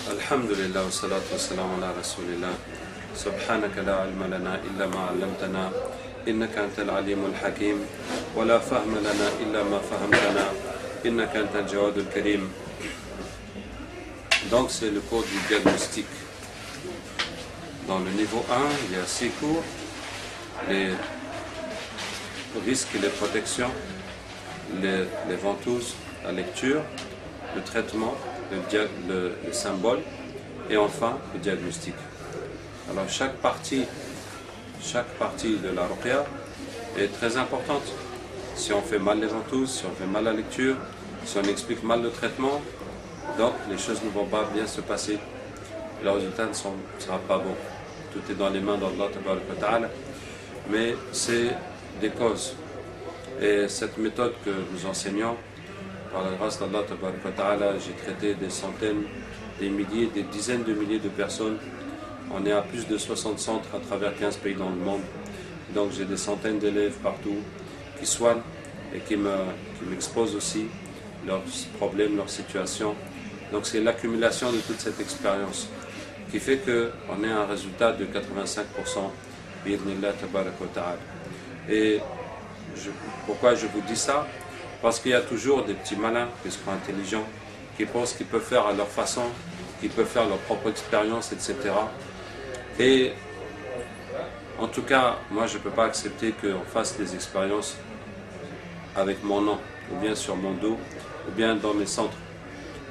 الحمد لله والصلاة والسلام على رسول الله سبحانك لا علم لنا إلا ما علمتنا إنك أنت العليم الحكيم ولا فهم لنا إلا ما فهمتنا إنك أنت الجواد الكريم. Donc c'est le cours du diagnostic. Dans le niveau 1, il y a 6 cours, les risques et les protections, les ventouses, la lecture, le traitement, le symbole et enfin le diagnostic. Alors chaque partie de la ruqya est très importante. Si on fait mal les ventouses, si on fait mal la lecture, si on explique mal le traitement, donc les choses ne vont pas bien se passer. Le résultat ne sera pas bon. Tout est dans les mains d'Allah Ta'ala, mais c'est des causes. Et cette méthode que nous enseignons, par la grâce d'Allah Ta'ala, j'ai traité des centaines, des milliers, des dizaines de milliers de personnes. On est à plus de 60 centres à travers 15 pays dans le monde. Donc j'ai des centaines d'élèves partout qui soignent et qui m'exposent aussi leurs problèmes, leurs situations. Donc c'est l'accumulation de toute cette expérience qui fait qu'on ait un résultat de 85%. Et pourquoi je vous dis ça? Parce qu'il y a toujours des petits malins qui sont intelligents, qui pensent qu'ils peuvent faire à leur façon, qu'ils peuvent faire leur propre expérience, etc. Et en tout cas, moi je ne peux pas accepter qu'on fasse des expériences avec mon nom, ou bien sur mon dos, ou bien dans mes centres.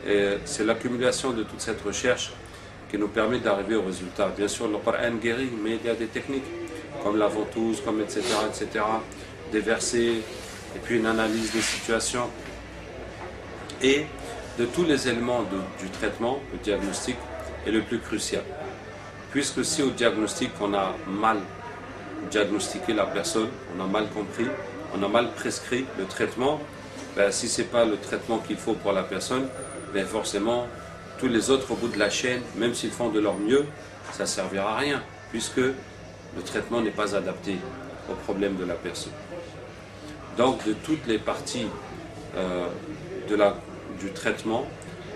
Et c'est l'accumulation de toute cette recherche qui nous permet d'arriver au résultat. Bien sûr, le Coran guérit, mais il y a des techniques, comme la ventouse, comme etc., des versets, et puis une analyse des situations. Et de tous les éléments du traitement, le diagnostic est le plus crucial. Puisque si au diagnostic, on a mal diagnostiqué la personne, on a mal compris, on a mal prescrit le traitement, ben, si ce n'est pas le traitement qu'il faut pour la personne, ben forcément, tous les autres au bout de la chaîne, même s'ils font de leur mieux, ça ne servira à rien, puisque le traitement n'est pas adapté au problème de la personne. Donc, de toutes les parties du traitement,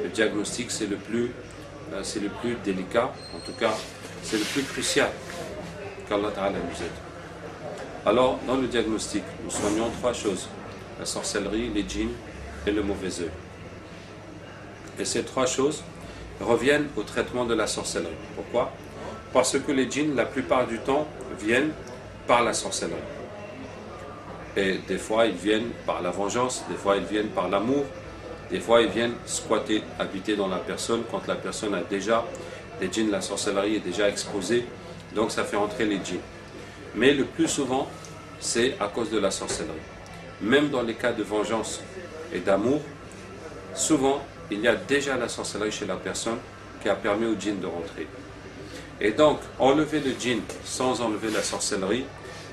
le diagnostic, c'est le plus délicat, en tout cas, c'est le plus crucial qu'Allah Ta'ala nous aide. Alors, dans le diagnostic, nous soignons 3 choses, la sorcellerie, les djinns et le mauvais œil. Et ces 3 choses reviennent au traitement de la sorcellerie. Pourquoi? Parce que les djinns, la plupart du temps, viennent par la sorcellerie. Et des fois, ils viennent par la vengeance, des fois, ils viennent par l'amour, des fois, ils viennent squatter, habiter dans la personne quand la personne a déjà, les djinns, la sorcellerie est déjà exposée, donc ça fait entrer les djinns. Mais le plus souvent, c'est à cause de la sorcellerie. Même dans les cas de vengeance et d'amour, souvent, il y a déjà la sorcellerie chez la personne qui a permis au djinn de rentrer. Et donc, enlever le djinn sans enlever la sorcellerie,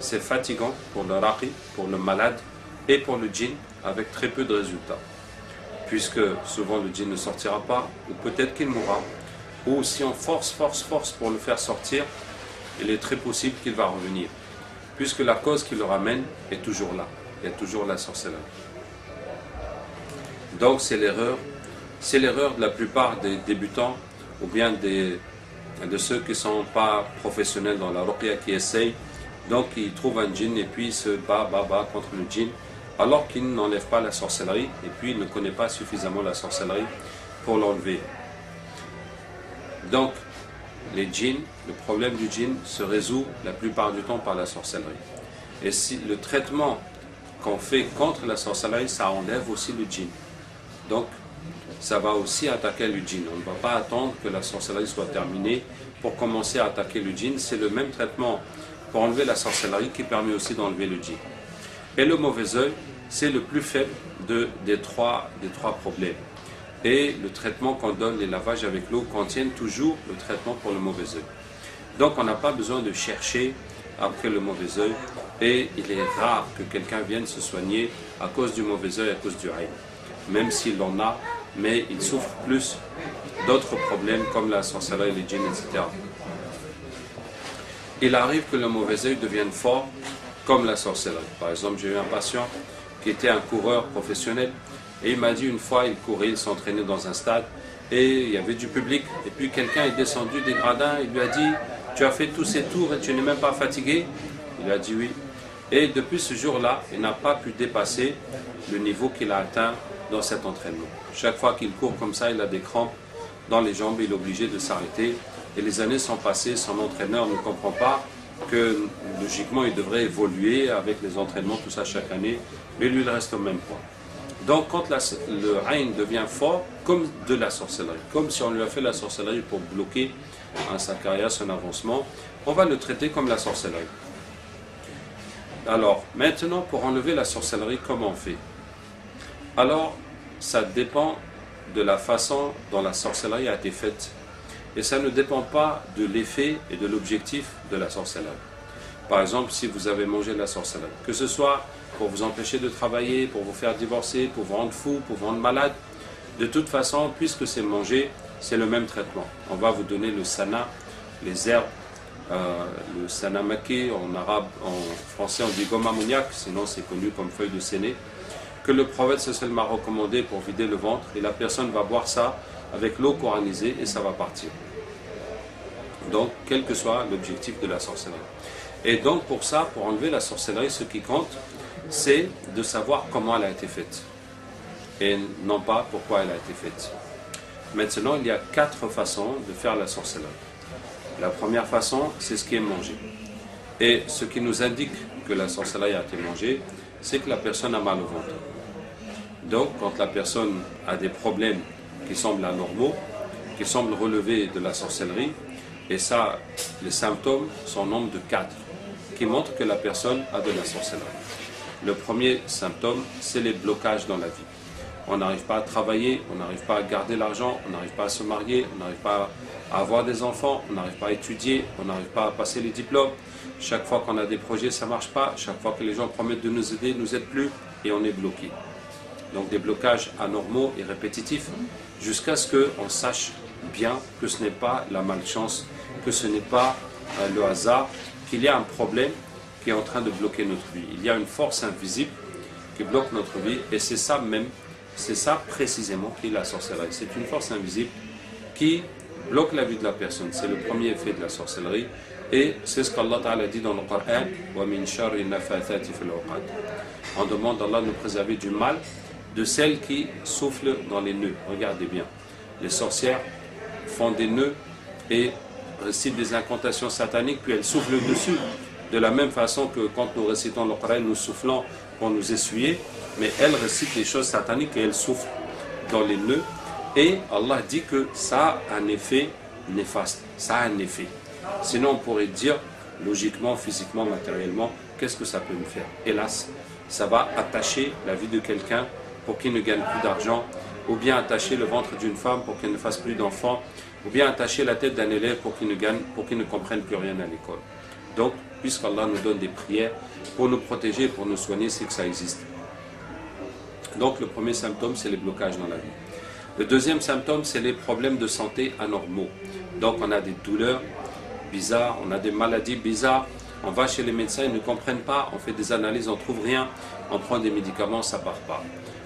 c'est fatigant pour le raqi, pour le malade et pour le djinn avec très peu de résultats. Puisque souvent le djinn ne sortira pas, ou peut-être qu'il mourra, ou si on force pour le faire sortir, il est très possible qu'il va revenir. Puisque la cause qui le ramène est toujours là, il y a toujours la sorcellerie. Donc c'est l'erreur de la plupart des débutants, ou bien de ceux qui ne sont pas professionnels dans la ruqya, qui essayent. Donc ils trouvent un djinn et puis ils se battent contre le djinn, alors qu'ils n'enlèvent pas la sorcellerie et puis ils ne connaissent pas suffisamment la sorcellerie pour l'enlever. Donc les djinns, le problème du djinn se résout la plupart du temps par la sorcellerie. Et si le traitement qu'on fait contre la sorcellerie, ça enlève aussi le djinn. Donc ça va aussi attaquer le djinn. On ne va pas attendre que la sorcellerie soit terminée pour commencer à attaquer le djinn. C'est le même traitement pour enlever la sorcellerie qui permet aussi d'enlever le djinn. Et le mauvais œil, c'est le plus faible des trois problèmes. Et le traitement qu'on donne, les lavages avec l'eau, contiennent toujours le traitement pour le mauvais œil. Donc on n'a pas besoin de chercher après le mauvais œil. Et il est rare que quelqu'un vienne se soigner à cause du mauvais œil, à cause du aïn. Même s'il en a, mais il souffre plus d'autres problèmes comme la sorcellerie, les djinns, etc. Il arrive que le mauvais œil devienne fort comme la sorcellerie. Par exemple, j'ai eu un patient qui était un coureur professionnel et il m'a dit une fois, il courait, il s'entraînait dans un stade et il y avait du public, et puis quelqu'un est descendu des gradins, il lui a dit « Tu as fait tous ces tours et tu n'es même pas fatigué ?» Il a dit oui. Et depuis ce jour-là, il n'a pas pu dépasser le niveau qu'il a atteint dans cet entraînement. Chaque fois qu'il court comme ça, il a des crampes dans les jambes, il est obligé de s'arrêter. Et les années sont passées, son entraîneur ne comprend pas que logiquement il devrait évoluer avec les entraînements, tout ça chaque année, mais lui il reste au même point. Donc quand le Aïn devient fort, comme de la sorcellerie, comme si on lui a fait la sorcellerie pour bloquer sa carrière, son avancement, on va le traiter comme la sorcellerie. Alors maintenant, pour enlever la sorcellerie, comment on fait? Alors ça dépend de la façon dont la sorcellerie a été faite. Et ça ne dépend pas de l'effet et de l'objectif de la sorcellerie. Par exemple, si vous avez mangé la sorcellerie, que ce soit pour vous empêcher de travailler, pour vous faire divorcer, pour vous rendre fou, pour vous rendre malade, de toute façon, puisque c'est mangé, c'est le même traitement. On va vous donner le sana, les herbes, le sana maké, en arabe, en français on dit gomme ammoniaque, sinon c'est connu comme feuille de séné, que le prophète sallallahu m'a recommandé pour vider le ventre, et la personne va boire ça avec l'eau coranisée et ça va partir. Donc, quel que soit l'objectif de la sorcellerie. Et donc, pour ça, pour enlever la sorcellerie, ce qui compte, c'est de savoir comment elle a été faite. Et non pas pourquoi elle a été faite. Maintenant, il y a 4 façons de faire la sorcellerie. La première façon, c'est ce qui est mangé. Et ce qui nous indique que la sorcellerie a été mangée, c'est que la personne a mal au ventre. Donc, quand la personne a des problèmes qui semblent anormaux, qui semblent relever de la sorcellerie, et ça, les symptômes sont au nombre de 4, qui montrent que la personne a de la sorcellerie. Le premier symptôme, c'est les blocages dans la vie. On n'arrive pas à travailler, on n'arrive pas à garder l'argent, on n'arrive pas à se marier, on n'arrive pas à avoir des enfants, on n'arrive pas à étudier, on n'arrive pas à passer les diplômes. Chaque fois qu'on a des projets, ça ne marche pas. Chaque fois que les gens promettent de nous aider, ils ne nous aident plus et on est bloqué. Donc des blocages anormaux et répétitifs jusqu'à ce qu'on sache bien que ce n'est pas la malchance, que ce n'est pas le hasard, qu'il y a un problème qui est en train de bloquer notre vie. Il y a une force invisible qui bloque notre vie et c'est ça même, c'est ça précisément qui est la sorcellerie. C'est une force invisible qui bloque la vie de la personne. C'est le premier effet de la sorcellerie et c'est ce qu'Allah Ta'ala dit dans le Coran. On demande d'Allah de nous préserver du mal de celles qui soufflent dans les nœuds. Regardez bien, les sorcières font des nœuds et récitent des incantations sataniques, puis elles soufflent dessus. De la même façon que quand nous récitons le Coran, nous soufflons pour nous essuyer, mais elles récitent des choses sataniques et elles soufflent dans les nœuds. Et Allah dit que ça a un effet néfaste, ça a un effet. Sinon on pourrait dire, logiquement, physiquement, matériellement, qu'est-ce que ça peut nous faire? Hélas, ça va attacher la vie de quelqu'un pour qu'il ne gagne plus d'argent, ou bien attacher le ventre d'une femme pour qu'elle ne fasse plus d'enfants, ou bien attacher la tête d'un élève pour qu'il ne comprenne plus rien à l'école. Donc, puisqu'Allah nous donne des prières pour nous protéger, pour nous soigner, c'est que ça existe. Donc, le premier symptôme, c'est les blocages dans la vie. Le deuxième symptôme, c'est les problèmes de santé anormaux. Donc, on a des douleurs bizarres, on a des maladies bizarres, on va chez les médecins, ils ne comprennent pas, on fait des analyses, on ne trouve rien, on prend des médicaments, ça ne part pas.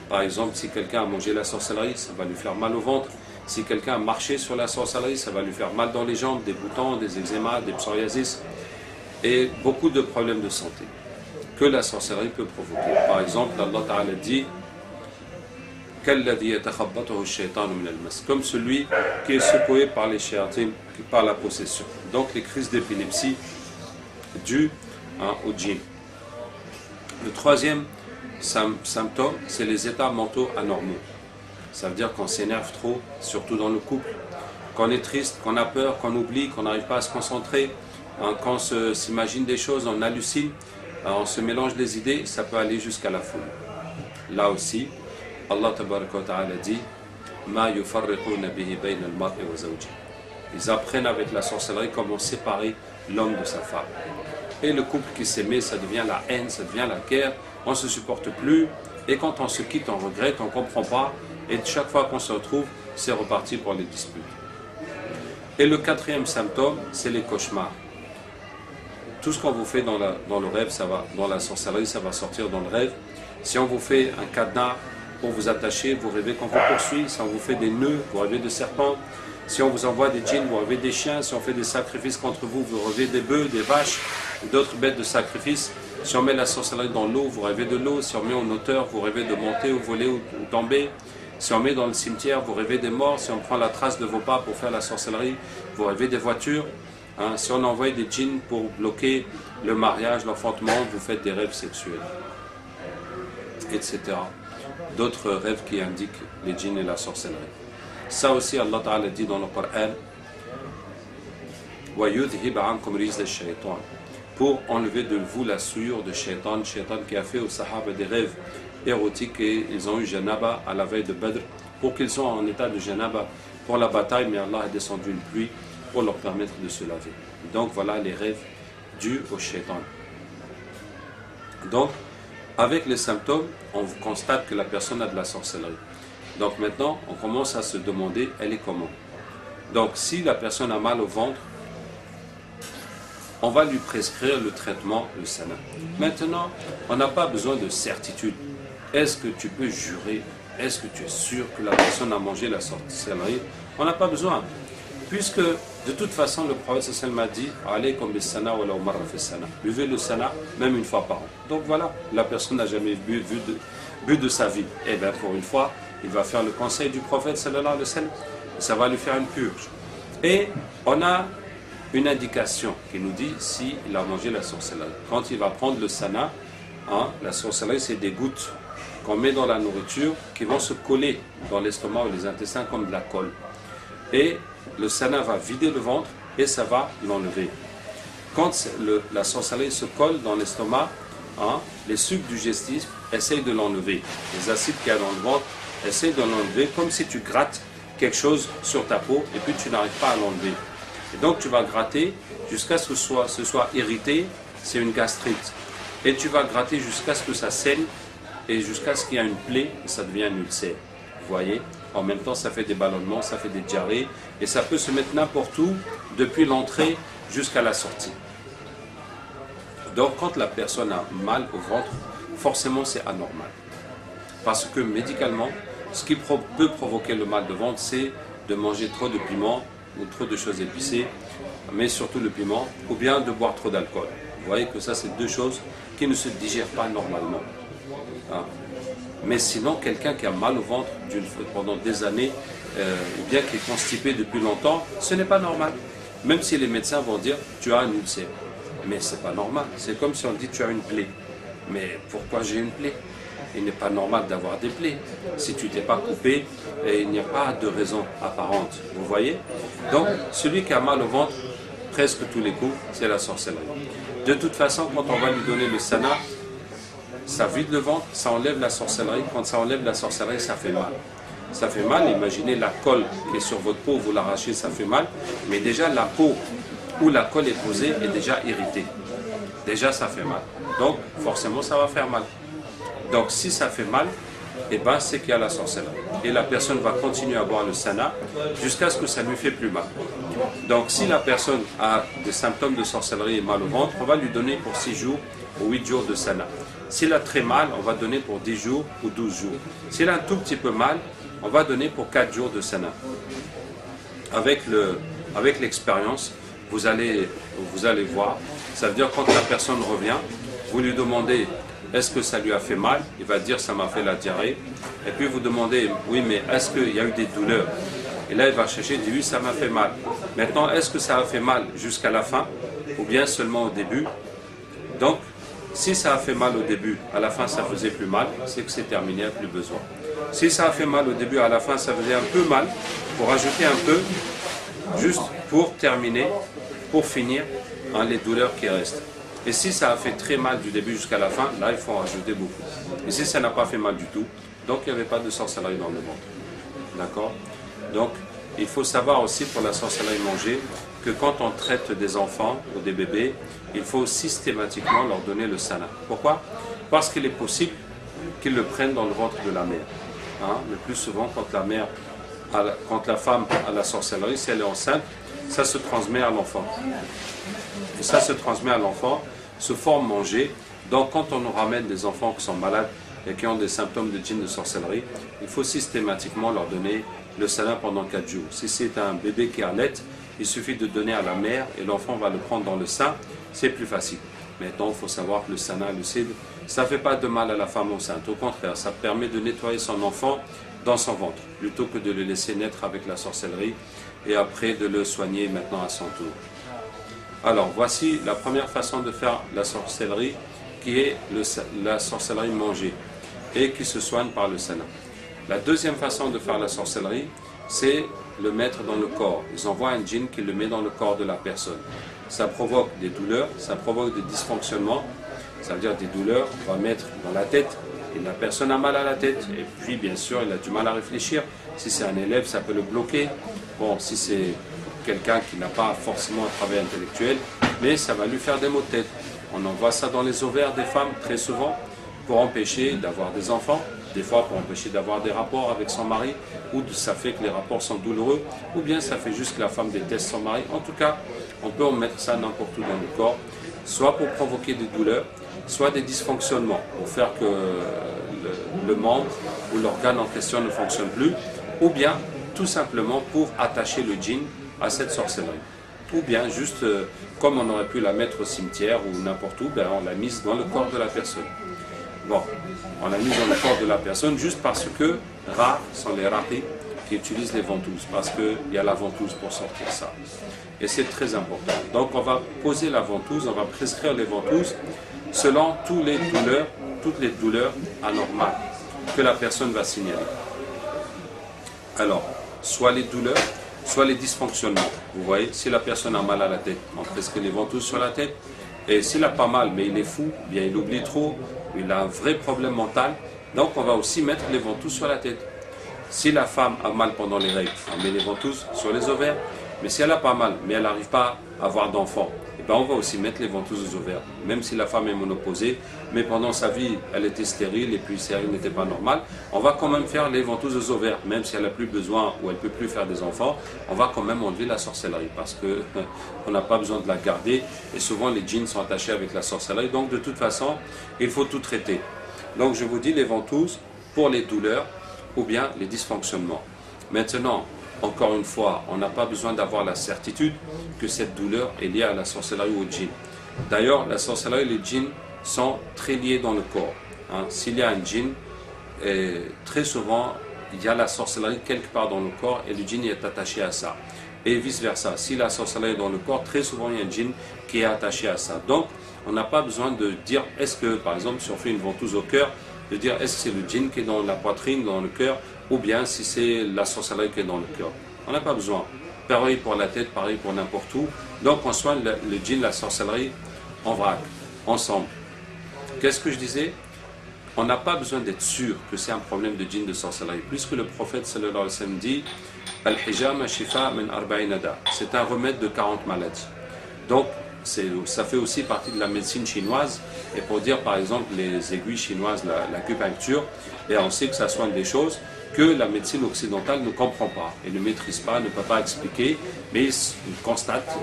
Par exemple, si quelqu'un a mangé la sorcellerie, ça va lui faire mal au ventre. Si quelqu'un a marché sur la sorcellerie, ça va lui faire mal dans les jambes, des boutons, des eczémas, des psoriasis et beaucoup de problèmes de santé que la sorcellerie peut provoquer. Par exemple, Allah Ta'ala dit comme celui qui est secoué par les shayatins, par la possession. Donc les crises d'épilepsie dues au djinn. Le troisième symptôme, c'est les états mentaux anormaux. Ça veut dire qu'on s'énerve trop, surtout dans le couple, qu'on est triste, qu'on a peur, qu'on oublie, qu'on n'arrive pas à se concentrer, qu'on s'imagine des choses, on hallucine, on se mélange des idées, ça peut aller jusqu'à la folie. Là aussi, Allah Ta'ala dit ils apprennent avec la sorcellerie comment séparer l'homme de sa femme. Et le couple qui s'aimait, ça devient la haine, ça devient la guerre, on ne se supporte plus, et quand on se quitte, on regrette, on ne comprend pas, et chaque fois qu'on se retrouve, c'est reparti pour les disputes. Et le quatrième symptôme, c'est les cauchemars. Tout ce qu'on vous fait dans le rêve, ça va, dans la sorcellerie, ça va sortir dans le rêve. Si on vous fait un cadenas pour vous attacher, vous rêvez qu'on vous poursuit. Si on vous fait des nœuds, vous rêvez de serpents. Si on vous envoie des djinns, vous rêvez des chiens. Si on fait des sacrifices contre vous, vous rêvez des bœufs, des vaches, d'autres bêtes de sacrifice. Si on met la sorcellerie dans l'eau, vous rêvez de l'eau. Si on met en hauteur, vous rêvez de monter ou voler ou tomber. Si on met dans le cimetière, vous rêvez des morts. Si on prend la trace de vos pas pour faire la sorcellerie, vous rêvez des voitures. Hein, si on envoie des djinns pour bloquer le mariage, l'enfantement, vous faites des rêves sexuels, etc. D'autres rêves qui indiquent les djinns et la sorcellerie. Ça aussi, Allah Ta'ala dit dans le Coran, وَيُذْهِبَ عَنْكُمْ رِجْزَ الشَّيْطَانِ, pour enlever de vous la souillure de Shaitan, Shaitan qui a fait aux Sahaba des rêves érotiques et ils ont eu Janaba à la veille de Badr, pour qu'ils soient en état de Janaba pour la bataille, mais Allah a descendu une pluie pour leur permettre de se laver. Donc voilà les rêves dus au Shaitan. Donc, avec les symptômes, on constate que la personne a de la sorcellerie. Donc maintenant, on commence à se demander, elle est comment? Donc si la personne a mal au ventre, on va lui prescrire le traitement, le sana. Maintenant, on n'a pas besoin de certitude. Est-ce que tu peux jurer? Est-ce que tu es sûr que la personne a mangé la sorcellerie? On n'a pas besoin. Puisque, de toute façon, le prophète sallallahu alayhi wa sallam m'a dit, allez comme le sana ou la umar fi sana. Buvez le sana, même une fois par an. Donc voilà, la personne n'a jamais bu de sa vie. Et bien pour une fois, il va faire le conseil du prophète sallallahu alayhi wa sallam. Ça va lui faire une purge. Et on a une indication qui nous dit s'il a mangé la sorcellerie. Quand il va prendre le sana, hein, la sorcellerie c'est des gouttes qu'on met dans la nourriture qui vont se coller dans l'estomac ou les intestins comme de la colle. Et le sana va vider le ventre et ça va l'enlever. Quand la sorcellerie se colle dans l'estomac, hein, les sucs digestifs essayent de l'enlever. Les acides qu'il y a dans le ventre essayent de l'enlever comme si tu grattes quelque chose sur ta peau et puis tu n'arrives pas à l'enlever. Et donc tu vas gratter jusqu'à ce que ce soit irrité, c'est une gastrite. Et tu vas gratter jusqu'à ce que ça saigne et jusqu'à ce qu'il y ait une plaie et ça devient un ulcère. Vous voyez? En même temps, ça fait des ballonnements, ça fait des diarrhées et ça peut se mettre n'importe où depuis l'entrée jusqu'à la sortie. Donc quand la personne a mal au ventre, forcément c'est anormal. Parce que médicalement, ce qui peut provoquer le mal de ventre, c'est de manger trop de piment ou trop de choses épicées, mais surtout le piment, ou bien de boire trop d'alcool. Vous voyez que ça, c'est deux choses qui ne se digèrent pas normalement. Hein. Mais sinon, quelqu'un qui a mal au ventre pendant des années, ou bien qui est constipé depuis longtemps, ce n'est pas normal. Même si les médecins vont dire, tu as un ulcère. Mais ce n'est pas normal. C'est comme si on dit, tu as une plaie. Mais pourquoi j'ai une plaie? Il n'est pas normal d'avoir des plaies. Si tu t'es pas coupé, il n'y a pas de raison apparente. Vous voyez? Donc, celui qui a mal au ventre, presque tous les coups, c'est la sorcellerie. De toute façon, quand on va lui donner le sana, ça vide le ventre, ça enlève la sorcellerie. Quand ça enlève la sorcellerie, ça fait mal. Ça fait mal, imaginez la colle qui est sur votre peau, vous l'arrachez, ça fait mal. Mais déjà, la peau où la colle est posée est déjà irritée. Déjà, ça fait mal. Donc, forcément, ça va faire mal. Donc si ça fait mal, eh ben, c'est qu'il y a la sorcellerie. Et la personne va continuer à boire le sana jusqu'à ce que ça ne lui fait plus mal. Donc si la personne a des symptômes de sorcellerie et mal au ventre, on va lui donner pour 6 jours ou 8 jours de sana. S'il a très mal, on va donner pour 10 jours ou 12 jours. S'il a un tout petit peu mal, on va donner pour 4 jours de sana. Avec l'expérience, vous allez voir, ça veut dire quand la personne revient, vous lui demandez est-ce que ça lui a fait mal? Il va dire ça m'a fait la diarrhée. Et puis vous demandez oui mais est-ce qu'il y a eu des douleurs? Et là il va chercher, il dit oui ça m'a fait mal. Maintenant est-ce que ça a fait mal jusqu'à la fin ou bien seulement au début? Donc si ça a fait mal au début, à la fin ça faisait plus mal, c'est que c'est terminé, il n'y a plus besoin. Si ça a fait mal au début, à la fin ça faisait un peu mal, pour rajouter un peu, juste pour terminer, pour finir, hein, les douleurs qui restent. Et si ça a fait très mal du début jusqu'à la fin, là il faut en rajouter beaucoup. Et si ça n'a pas fait mal du tout, donc il n'y avait pas de sorcellerie dans le ventre. D'accord? Donc il faut savoir aussi pour la sorcellerie mangée que quand on traite des enfants ou des bébés, il faut systématiquement leur donner le sana. Pourquoi? Parce qu'il est possible qu'ils le prennent dans le ventre de la mère. Hein? Le plus souvent quand la femme a la sorcellerie, si elle est enceinte, ça se transmet à l'enfant. Ça se transmet à l'enfant, se forme manger. Donc quand on nous ramène des enfants qui sont malades et qui ont des symptômes de djinn de sorcellerie, il faut systématiquement leur donner le salat pendant 4 jours. Si c'est un bébé qui allait, il suffit de donner à la mère et l'enfant va le prendre dans le sein, c'est plus facile. Maintenant, il faut savoir que le sana, le cidre, ça ne fait pas de mal à la femme enceinte. Au contraire, ça permet de nettoyer son enfant dans son ventre, plutôt que de le laisser naître avec la sorcellerie et après de le soigner maintenant à son tour. Alors, voici la première façon de faire la sorcellerie, qui est la sorcellerie mangée et qui se soigne par le sana. La deuxième façon de faire la sorcellerie, c'est le mettre dans le corps. Ils envoient un djinn qui le met dans le corps de la personne. Ça provoque des douleurs, ça provoque des dysfonctionnements, ça veut dire des douleurs, on va mettre dans la tête, et la personne a mal à la tête, et puis bien sûr il a du mal à réfléchir. Si c'est un élève, ça peut le bloquer. Bon, si c'est quelqu'un qui n'a pas forcément un travail intellectuel, mais ça va lui faire des maux de tête. On envoie ça dans les ovaires des femmes très souvent pour empêcher d'avoir des enfants, des fois pour empêcher d'avoir des rapports avec son mari, ou ça fait que les rapports sont douloureux, ou bien ça fait juste que la femme déteste son mari. En tout cas, on peut en mettre ça n'importe où dans le corps, soit pour provoquer des douleurs, soit des dysfonctionnements, pour faire que le membre ou l'organe en question ne fonctionne plus, ou bien tout simplement pour attacher le djinn à cette sorcellerie. Ou bien juste, comme on aurait pu la mettre au cimetière ou n'importe où, ben on l'a mise dans le corps de la personne. Bon, on l'a mise dans le corps de la personne juste parce que rares sont les raqis qui utilisent les ventouses, parce qu'il y a la ventouse pour sortir ça. Et c'est très important. Donc on va poser la ventouse, on va prescrire les ventouses selon toutes les douleurs anormales que la personne va signaler. Alors, soit les douleurs, soit les dysfonctionnements. Vous voyez, si la personne a mal à la tête, on prescrit les ventouses sur la tête. Et s'il n'a pas mal, mais il est fou, bien il oublie trop, il a un vrai problème mental, donc on va aussi mettre les ventouses sur la tête. Si la femme a mal pendant les règles, on met les ventouses sur les ovaires. Mais si elle n'a pas mal, mais elle n'arrive pas à avoir d'enfant, et ben on va aussi mettre les ventouses aux ovaires. Même si la femme est ménopausée, mais pendant sa vie, elle était stérile et puis ses règles n'étaient pas normales, on va quand même faire les ventouses aux ovaires. Même si elle n'a plus besoin ou elle ne peut plus faire des enfants, on va quand même enlever la sorcellerie parce qu'on n'a pas besoin de la garder. Et souvent, les djinns sont attachés avec la sorcellerie. Donc, de toute façon, il faut tout traiter. Donc, je vous dis les ventouses pour les douleurs ou bien les dysfonctionnements. Maintenant, encore une fois, on n'a pas besoin d'avoir la certitude que cette douleur est liée à la sorcellerie ou au djinn. D'ailleurs, la sorcellerie et les djinns sont très liés dans le corps. S'il y a un djinn, très souvent, il y a la sorcellerie quelque part dans le corps et le djinn est attaché à ça. Et vice-versa. Si la sorcellerie est dans le corps, très souvent, il y a un djinn qui est attaché à ça. Donc, on n'a pas besoin de dire, est-ce que, par exemple, si on fait une ventouse au cœur, de dire est-ce que c'est le djinn qui est dans la poitrine, dans le cœur, ou bien si c'est la sorcellerie qui est dans le cœur. On n'a pas besoin. Pareil pour la tête, pareil pour n'importe où. Donc on soigne le djinn, la sorcellerie en vrac, ensemble. Qu'est-ce que je disais? On n'a pas besoin d'être sûr que c'est un problème de djinn, de sorcellerie, puisque le prophète sallallahu alayhi wa sallam dit Al-hijama shifa min arba'inada. C'est un remède de 40 maladies. Donc ça fait aussi partie de la médecine chinoise. Et pour dire par exemple les aiguilles chinoises, l'acupuncture, et on sait que ça soigne des choses que la médecine occidentale ne comprend pas et ne maîtrise pas, ne peut pas expliquer, mais ils constatent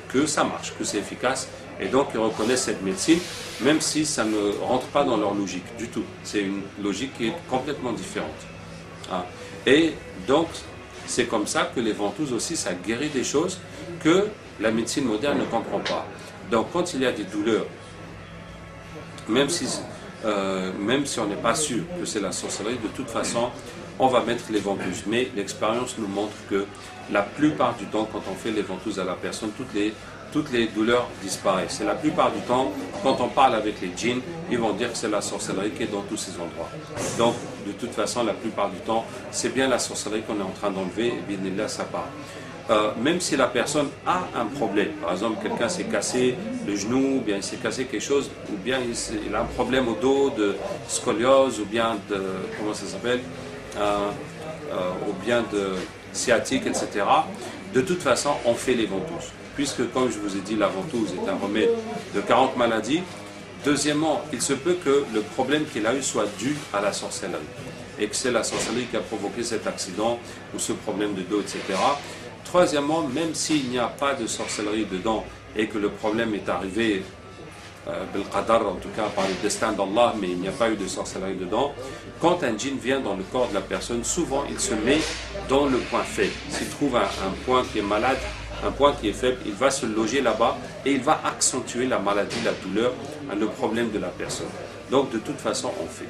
que ça marche, que c'est efficace, et donc ils reconnaissent cette médecine, même si ça ne rentre pas dans leur logique du tout. C'est une logique qui est complètement différente. Et donc, c'est comme ça que les ventouses aussi, ça guérit des choses que la médecine moderne ne comprend pas. Donc, quand il y a des douleurs, même si on n'est pas sûr que c'est la sorcellerie, de toute façon, on va mettre les ventouses. Mais l'expérience nous montre que la plupart du temps, quand on fait les ventouses à la personne, toutes les douleurs disparaissent. C'est la plupart du temps, quand on parle avec les djinns, ils vont dire que c'est la sorcellerie qui est dans tous ces endroits. Donc, de toute façon, la plupart du temps, c'est bien la sorcellerie qu'on est en train d'enlever, et bien là, ça part. Même si la personne a un problème, par exemple quelqu'un s'est cassé le genou, ou bien il s'est cassé quelque chose, ou bien il a un problème au dos de scoliose, ou bien de, comment ça s'appelle, ou bien de sciatique, etc. De toute façon, on fait les ventouses. Puisque, comme je vous ai dit, la ventouse est un remède de 40 maladies. Deuxièmement, il se peut que le problème qu'il a eu soit dû à la sorcellerie. Et que c'est la sorcellerie qui a provoqué cet accident, ou ce problème de dos, etc. Troisièmement, même s'il n'y a pas de sorcellerie dedans et que le problème est arrivé Belqadar, en tout cas par le destin d'Allah, mais il n'y a pas eu de sorcellerie dedans. Quand un djinn vient dans le corps de la personne, souvent il se met dans le point faible. S'il trouve un point qui est malade, un point qui est faible, il va se loger là-bas et il va accentuer la maladie, la douleur, le problème de la personne. Donc de toute façon, on fait.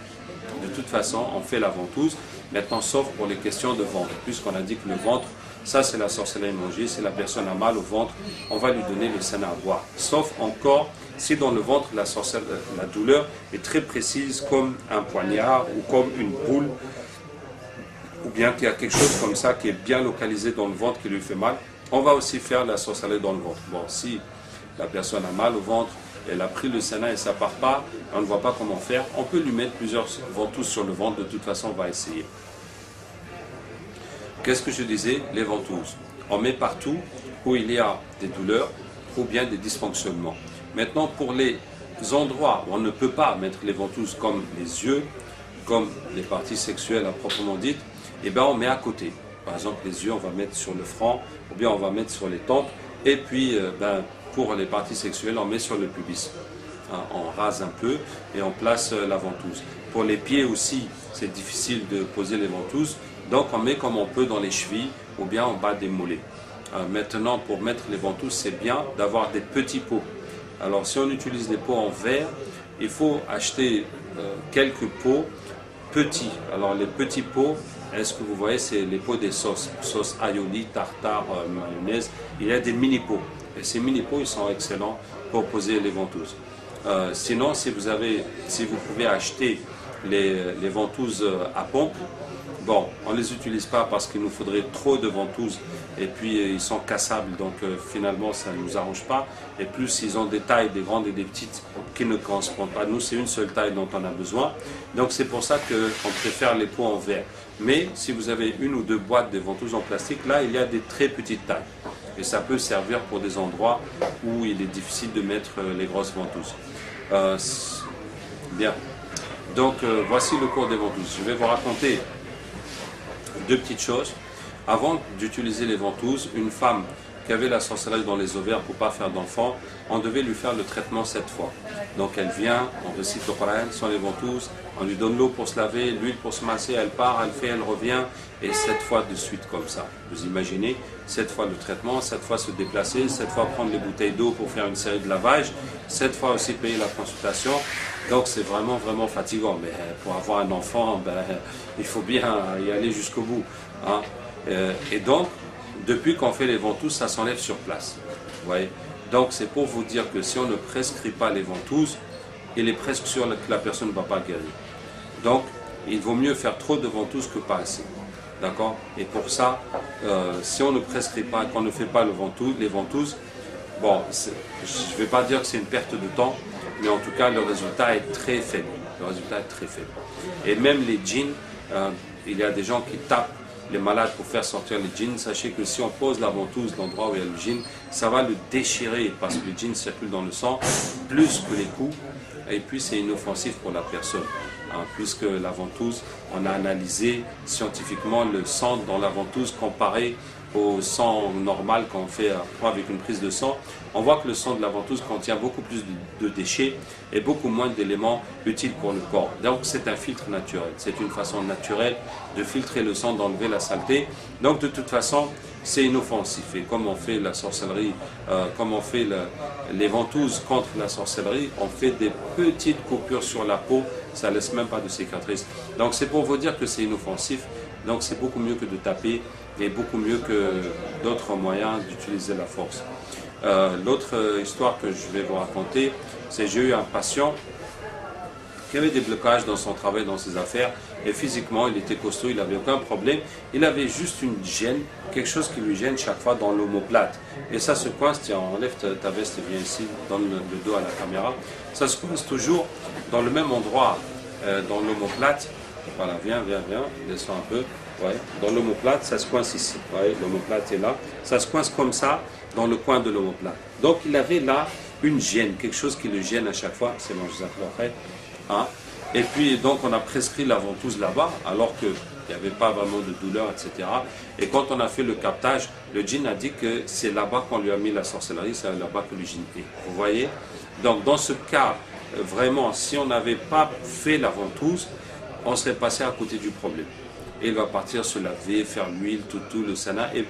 De toute façon, on fait la ventouse. Maintenant, sauf pour les questions de ventre. Puisqu'on a dit que le ventre, ça c'est la sorcellerie mangée, si la personne a mal au ventre, on va lui donner le sénat à boire. Sauf encore si dans le ventre, la douleur est très précise, comme un poignard ou comme une boule, ou bien qu'il y a quelque chose comme ça qui est bien localisé dans le ventre qui lui fait mal, on va aussi faire la sorcellerie dans le ventre. Bon, si la personne a mal au ventre, elle a pris le sénat et ça ne part pas, on ne voit pas comment faire, on peut lui mettre plusieurs ventouses sur le ventre, de toute façon on va essayer. Qu'est-ce que je disais? Les ventouses. On met partout où il y a des douleurs ou bien des dysfonctionnements. Maintenant, pour les endroits où on ne peut pas mettre les ventouses comme les yeux, comme les parties sexuelles à proprement dites, eh bien on met à côté. Par exemple, les yeux, on va mettre sur le front, ou bien on va mettre sur les tempes, et puis pour les parties sexuelles, on met sur le pubis. On rase un peu et on place la ventouse. Pour les pieds aussi, c'est difficile de poser les ventouses, donc on met comme on peut dans les chevilles, ou bien en bas des mollets. Maintenant, pour mettre les ventouses, c'est bien d'avoir des petits pots. Alors, si on utilise des pots en verre, il faut acheter quelques pots petits. Alors, les petits pots, est-ce que vous voyez, c'est les pots des sauces. Sauce aioli, tartare, mayonnaise. Il y a des mini-pots. Et ces mini-pots, ils sont excellents pour poser les ventouses. Sinon, si vous pouvez acheter les ventouses à pompe, bon, on ne les utilise pas parce qu'il nous faudrait trop de ventouses et puis ils sont cassables, donc finalement ça ne nous arrange pas. Et plus ils ont des tailles, des grandes et des petites qui ne correspondent pas. Nous, c'est une seule taille dont on a besoin. Donc c'est pour ça qu'on préfère les pots en verre. Mais si vous avez une ou deux boîtes de ventouses en plastique, là il y a des très petites tailles. Et ça peut servir pour des endroits où il est difficile de mettre les grosses ventouses. Bien. Donc voici le cours des ventouses. Je vais vous raconter deux petites choses. Avant d'utiliser les ventouses, une femme qui avait la sorcellerie dans les ovaires pour ne pas faire d'enfant, on devait lui faire le traitement 7 fois. Donc elle vient, on récite le Coran sans les ventouses, on lui donne l'eau pour se laver, l'huile pour se masser, elle part, elle fait, elle revient, et 7 fois de suite comme ça. Vous imaginez, 7 fois le traitement, 7 fois se déplacer, 7 fois prendre les bouteilles d'eau pour faire une série de lavages, 7 fois aussi payer la consultation. Donc c'est vraiment, vraiment fatigant. Mais pour avoir un enfant, il faut bien y aller jusqu'au bout. Hein. Et donc, depuis qu'on fait les ventouses, ça s'enlève sur place. Vous voyez? Donc c'est pour vous dire que si on ne prescrit pas les ventouses, il est presque sûr que la personne ne va pas guérir. Donc il vaut mieux faire trop de ventouses que pas assez. D'accord? Et pour ça, si on ne prescrit pas, qu'on ne fait pas les ventouses, bon, je ne vais pas dire que c'est une perte de temps, mais en tout cas le résultat est très faible. Le résultat est très faible. Et même les djinns, il y a des gens qui tapent les malades pour faire sortir les djinns. Sachez que si on pose la ventouse dans l'endroit où il y a le djinn, ça va le déchirer parce que le djinn circule dans le sang plus que les coups, et puis c'est inoffensif pour la personne. Puisque la ventouse, on a analysé scientifiquement le sang dans la ventouse comparé au sang normal qu'on fait avec une prise de sang. On voit que le sang de la ventouse contient beaucoup plus de déchets et beaucoup moins d'éléments utiles pour le corps. Donc c'est un filtre naturel, c'est une façon naturelle de filtrer le sang, d'enlever la saleté. Donc de toute façon, c'est inoffensif. Et comme on fait la sorcellerie, comme on fait les ventouses contre la sorcellerie, on fait des petites coupures sur la peau, ça ne laisse même pas de cicatrices. Donc c'est pour vous dire que c'est inoffensif, donc c'est beaucoup mieux que de taper et beaucoup mieux que d'autres moyens d'utiliser la force. L'autre histoire que je vais vous raconter, c'est que j'ai eu un patient qui avait des blocages dans son travail, dans ses affaires, et physiquement il était costaud, il n'avait aucun problème, il avait juste une gêne, quelque chose qui lui gêne chaque fois dans l'omoplate. Et ça se coince, tiens, enlève ta veste et viens ici, donne le dos à la caméra, ça se coince toujours dans le même endroit, dans l'omoplate. Voilà, viens, descends un peu, ouais. Dans l'omoplate, ça se coince ici, ouais, l'omoplate est là, ça se coince comme ça, dans le coin de l'omoplate. Donc il avait là une gêne, quelque chose qui le gêne à chaque fois, c'est bon, je vous après. Hein? Et puis donc on a prescrit la ventouse là-bas alors qu'il n'y avait pas vraiment de douleur, etc. Et quand on a fait le captage, le djinn a dit que c'est là-bas qu'on lui a mis la sorcellerie, c'est là-bas que le djinn est. Vous voyez? Donc dans ce cas, vraiment, si on n'avait pas fait la ventouse, on serait passé à côté du problème. Et il va partir se laver, faire l'huile, tout le sana, et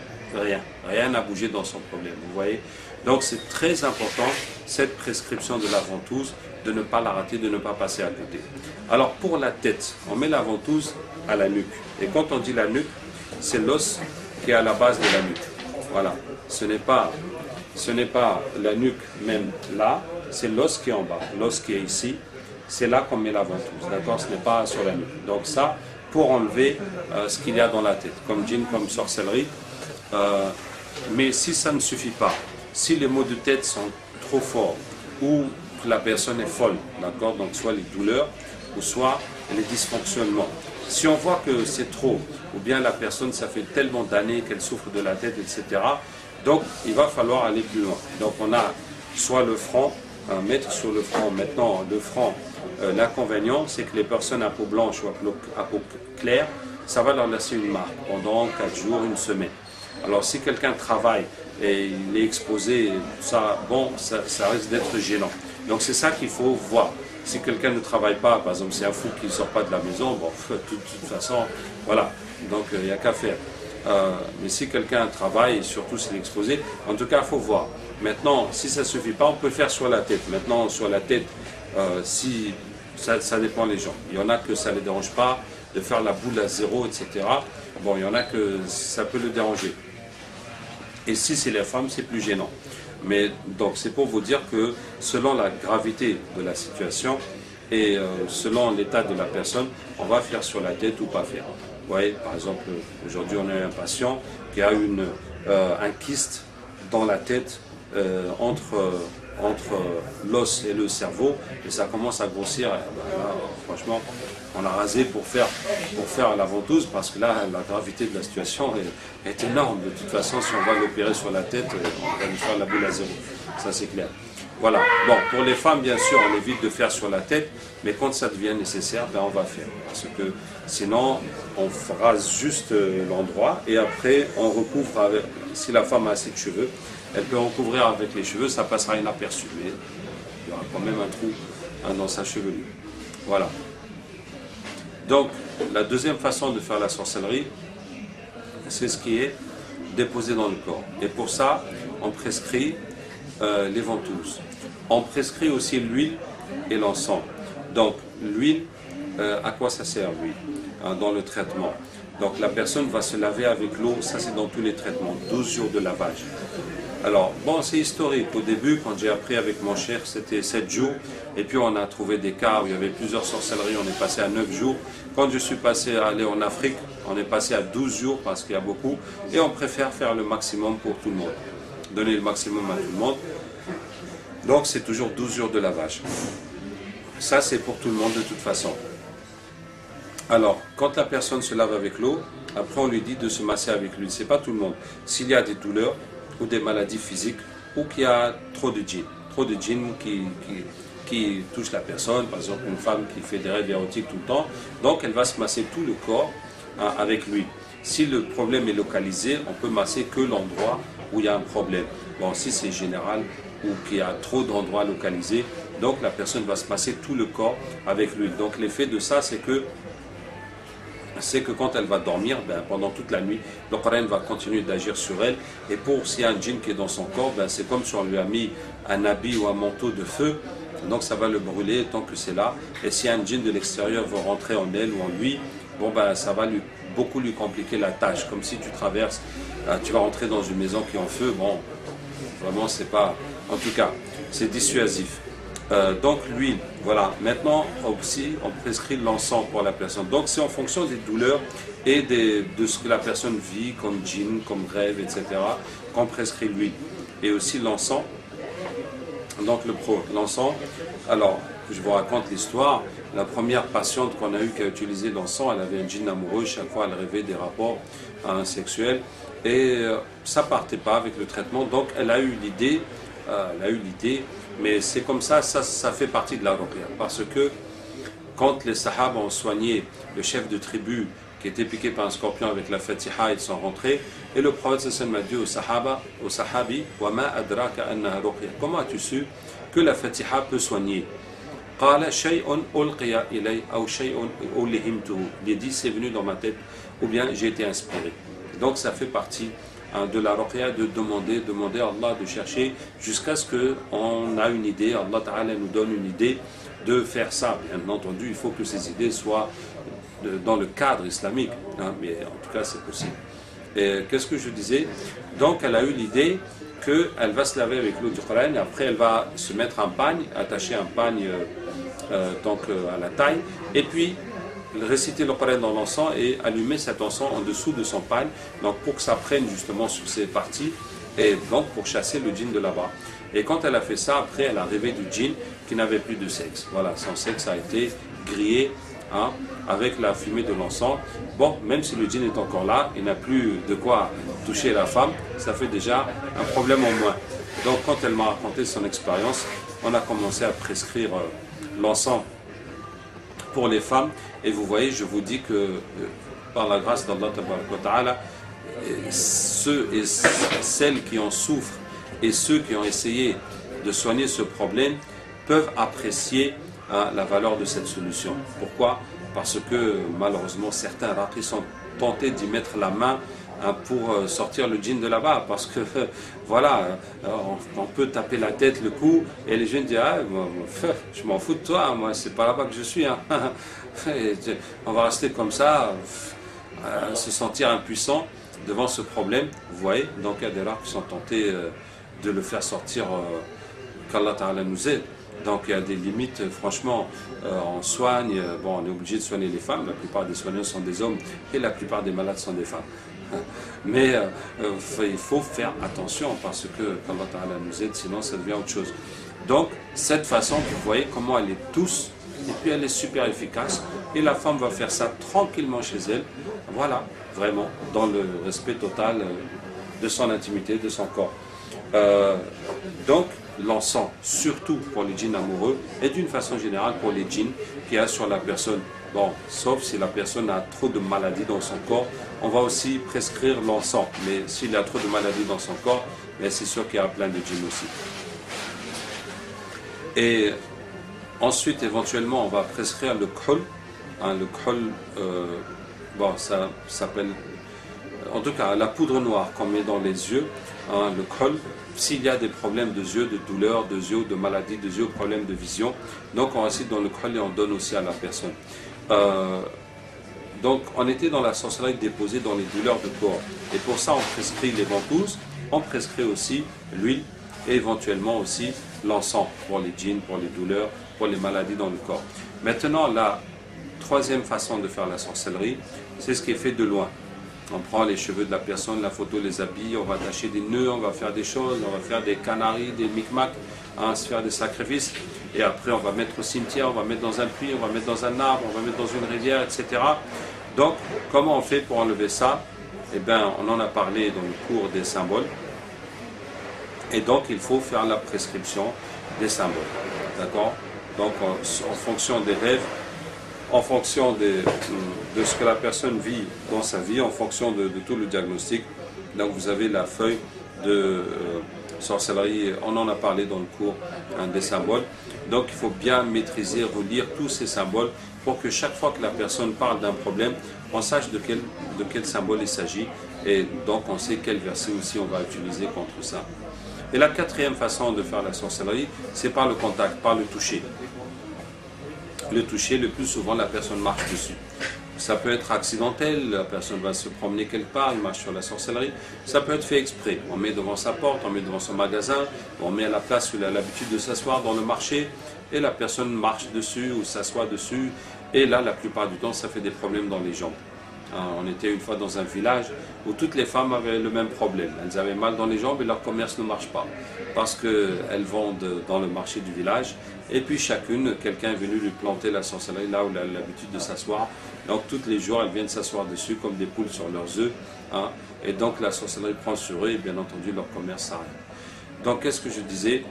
rien n'a bougé dans son problème, vous voyez. Donc c'est très important, cette prescription de la ventouse, de ne pas la rater, de ne pas passer à côté. Alors pour la tête, on met la ventouse à la nuque. Et quand on dit la nuque, c'est l'os qui est à la base de la nuque. Voilà, ce n'est pas la nuque même là, c'est l'os qui est en bas, l'os qui est ici, c'est là qu'on met la ventouse, d'accord? Ce n'est pas sur la nuque. Donc ça, pour enlever ce qu'il y a dans la tête, comme djinn, comme sorcellerie. Mais si ça ne suffit pas, si les maux de tête sont trop forts, ou que la personne est folle, d'accord? Donc soit les douleurs, ou soit les dysfonctionnements. Si on voit que c'est trop, ou bien la personne, ça fait tellement d'années qu'elle souffre de la tête, etc., donc il va falloir aller plus loin. Donc on a soit le front, mettre sur le front. Maintenant, le front, l'inconvénient, c'est que les personnes à peau blanche ou à peau claire, ça va leur laisser une marque pendant 4 jours, une semaine. Alors si quelqu'un travaille et il est exposé, ça risque d'être gênant. Donc c'est ça qu'il faut voir. Si quelqu'un ne travaille pas, par exemple c'est un fou qui ne sort pas de la maison, bon, de toute façon, voilà, donc il n'y a qu'à faire. Mais si quelqu'un travaille, et surtout s'il est exposé, en tout cas il faut voir. Maintenant, si ça ne suffit pas, on peut le faire sur la tête. Maintenant, sur la tête, si ça dépend des gens. Il y en a que ça ne les dérange pas de faire la boule à zéro, etc. Bon, il y en a que ça peut le déranger. Et si c'est les femmes, c'est plus gênant. Mais donc c'est pour vous dire que selon la gravité de la situation et selon l'état de la personne, on va faire sur la tête ou pas faire. Vous voyez, par exemple, aujourd'hui on a un patient qui a un kyste dans la tête entre l'os et le cerveau, et ça commence à grossir. Là, franchement, on a rasé pour faire la ventouse, parce que là, la gravité de la situation est énorme. De toute façon, si on va l'opérer sur la tête, on va lui faire la boule à zéro. Ça, c'est clair. Voilà. Bon, pour les femmes, bien sûr, on évite de faire sur la tête, mais quand ça devient nécessaire, ben, on va faire. Parce que sinon, on rase juste l'endroit, et après, on recouvre avec, si la femme a assez de cheveux, elle peut recouvrir avec les cheveux, ça passera inaperçu, mais il y aura quand même un trou dans sa chevelure. Voilà. Donc, la deuxième façon de faire la sorcellerie, c'est ce qui est déposé dans le corps. Et pour ça, on prescrit les ventouses. On prescrit aussi l'huile et l'encens. Donc, l'huile, à quoi ça sert l'huile dans le traitement? Donc, la personne va se laver avec l'eau, ça c'est dans tous les traitements, 12 jours de lavage. Alors, bon, c'est historique. Au début, quand j'ai appris avec mon chef, c'était 7 jours. Et puis, on a trouvé des cas où il y avait plusieurs sorcelleries. On est passé à 9 jours. Quand je suis passé à aller en Afrique, on est passé à 12 jours parce qu'il y a beaucoup. Et on préfère faire le maximum pour tout le monde. Donner le maximum à tout le monde. Donc, c'est toujours 12 jours de lavage. Ça, c'est pour tout le monde de toute façon. Alors, quand la personne se lave avec l'eau, après, on lui dit de se masser avec l'huile. Ce n'est pas tout le monde. S'il y a des douleurs, ou des maladies physiques, ou qu'il y a trop de djinns qui touchent la personne, par exemple une femme qui fait des rêves érotiques tout le temps, donc elle va se masser tout le corps avec l'huile. Si le problème est localisé, on peut masser que l'endroit où il y a un problème. Bon, si c'est général ou qu'il y a trop d'endroits localisés, donc la personne va se masser tout le corps avec l'huile. Donc l'effet de ça, c'est que quand elle va dormir, ben, pendant toute la nuit, le Coran va continuer d'agir sur elle. Et s'il y a un djinn qui est dans son corps, ben, c'est comme si on lui a mis un habit ou un manteau de feu. Donc ça va le brûler tant que c'est là. Et si un djinn de l'extérieur veut rentrer en elle ou en lui, bon, ben, ça va beaucoup lui compliquer la tâche. Comme si tu traverses, tu vas rentrer dans une maison qui est en feu. Bon, vraiment, c'est pas... En tout cas, c'est dissuasif. Donc l'huile, voilà. Maintenant aussi, on prescrit l'encens pour la personne. Donc c'est en fonction des douleurs et de ce que la personne vit comme djinn, comme rêve, etc. qu'on prescrit l'huile. Et aussi l'encens. Donc l'encens, alors je vous raconte l'histoire. La première patiente qu'on a eue qui a utilisé l'encens, elle avait un djinn amoureux. Chaque fois, elle rêvait des rapports sexuels. Et ça partait pas avec le traitement. Donc elle a eu l'idée. Mais c'est comme ça fait partie de la ruqya. Parce que quand les sahaba ont soigné le chef de tribu qui étaient piqués par un scorpion avec la Fatiha, ils sont rentrés. Et le prophète m'a dit au Sahabi, Wama adraka annaha ruqya. Comment as-tu su que la Fatiha peut soigner? Qala shay'un ulqiya ilay aw shay'un ulhimtuhu. Il dit c'est venu dans ma tête ou bien j'ai été inspiré. Donc ça fait partie de la ruqya, de demander à Allah, de chercher jusqu'à ce qu'on a une idée, Allah Ta'ala nous donne une idée de faire ça. Bien entendu, il faut que ces idées soient dans le cadre islamique, hein, mais en tout cas c'est possible. Et qu'est-ce que je disais? Donc elle a eu l'idée qu'elle va se laver avec l'eau du Coran et après elle va se mettre un pagne, attacher un pagne à la taille, et puis réciter le Coran dans l'encens et allumer cet encens en dessous de son pagne, donc pour que ça prenne justement sur ces parties et donc pour chasser le djinn de là-bas. Et quand elle a fait ça, après elle a rêvé du djinn qui n'avait plus de sexe. Voilà, son sexe a été grillé, hein, avec la fumée de l'encens. Bon, même si le djinn est encore là, il n'a plus de quoi toucher la femme, ça fait déjà un problème en moins. Donc quand elle m'a raconté son expérience, on a commencé à prescrire l'encens pour les femmes. Et vous voyez, je vous dis que par la grâce d'Allah, ceux et celles qui en souffrent et ceux qui ont essayé de soigner ce problème peuvent apprécier la valeur de cette solution. Pourquoi? Parce que malheureusement certains raqis sont tentés d'y mettre la main pour sortir le djinn de là-bas, parce que voilà, on peut taper la tête, le cou, et les jeunes disent ah, je m'en fous de toi, moi c'est pas là-bas que je suis, hein. On va rester comme ça, se sentir impuissant devant ce problème, vous voyez. Donc il y a des raqis qui sont tentés de le faire sortir, qu'Allah Ta'ala nous aide. Donc il y a des limites, franchement, on soigne, bon, on est obligé de soigner les femmes, la plupart des soignants sont des hommes et la plupart des malades sont des femmes. Mais il faut faire attention parce que qu'Allah Ta'ala nous aide, sinon ça devient autre chose. Donc cette façon, vous voyez comment elle est douce et puis elle est super efficace et la femme va faire ça tranquillement chez elle, voilà, vraiment, dans le respect total de son intimité, de son corps. Donc l'encens, surtout pour les djinns amoureux et d'une façon générale pour les djinns qu'il y a sur la personne. Bon, sauf si la personne a trop de maladies dans son corps, on va aussi prescrire l'encens. Mais s'il a trop de maladies dans son corps, c'est sûr qu'il y a plein de djinns aussi. Et ensuite, éventuellement, on va prescrire le khol. Hein, le khol, bon, ça s'appelle, en tout cas, la poudre noire qu'on met dans les yeux, hein, le khol. S'il y a des problèmes de yeux, de douleurs de yeux, de maladies de yeux, problèmes de vision, donc on récite dans le khol et on donne aussi à la personne. Donc on était dans la sorcellerie déposée dans les douleurs de corps. Et pour ça on prescrit les ventouses, on prescrit aussi l'huile et éventuellement aussi l'encens pour les djinns, pour les douleurs, pour les maladies dans le corps. Maintenant la troisième façon de faire la sorcellerie, c'est ce qui est fait de loin. On prend les cheveux de la personne, la photo, les habits, on va attacher des nœuds, on va faire des choses, on va faire des canaries, des micmacs, hein, se faire des sacrifices. Et après on va mettre au cimetière, on va mettre dans un puits, on va mettre dans un arbre, on va mettre dans une rivière, etc. Donc comment on fait pour enlever ça? Eh bien on en a parlé dans le cours des symboles. Et donc il faut faire la prescription des symboles. D'accord? Donc en fonction des rêves, en fonction de ce que la personne vit dans sa vie, en fonction de tout le diagnostic. Donc vous avez la feuille de sorcellerie, on en a parlé dans le cours, hein, des symboles. Donc il faut bien maîtriser, relire tous ces symboles pour que chaque fois que la personne parle d'un problème, on sache de quel symbole il s'agit et donc on sait quel verset aussi on va utiliser contre ça. Et la quatrième façon de faire la sorcellerie, c'est par le contact, par le toucher. Le toucher, le plus souvent la personne marche dessus. Ça peut être accidentel, la personne va se promener quelque part, elle marche sur la sorcellerie. Ça peut être fait exprès, on met devant sa porte, on met devant son magasin, on met à la place où il a l'habitude de s'asseoir dans le marché et la personne marche dessus ou s'assoit dessus et là la plupart du temps ça fait des problèmes dans les jambes. On était une fois dans un village où toutes les femmes avaient le même problème. Elles avaient mal dans les jambes et leur commerce ne marche pas. Parce qu'elles vendent dans le marché du village. Et puis chacune, quelqu'un est venu lui planter la sorcellerie là où elle a l'habitude de s'asseoir. Donc tous les jours, elles viennent s'asseoir dessus comme des poules sur leurs œufs. Hein. Et donc la sorcellerie prend sur eux et bien entendu leur commerce s'arrête. Donc qu'est-ce que je disais?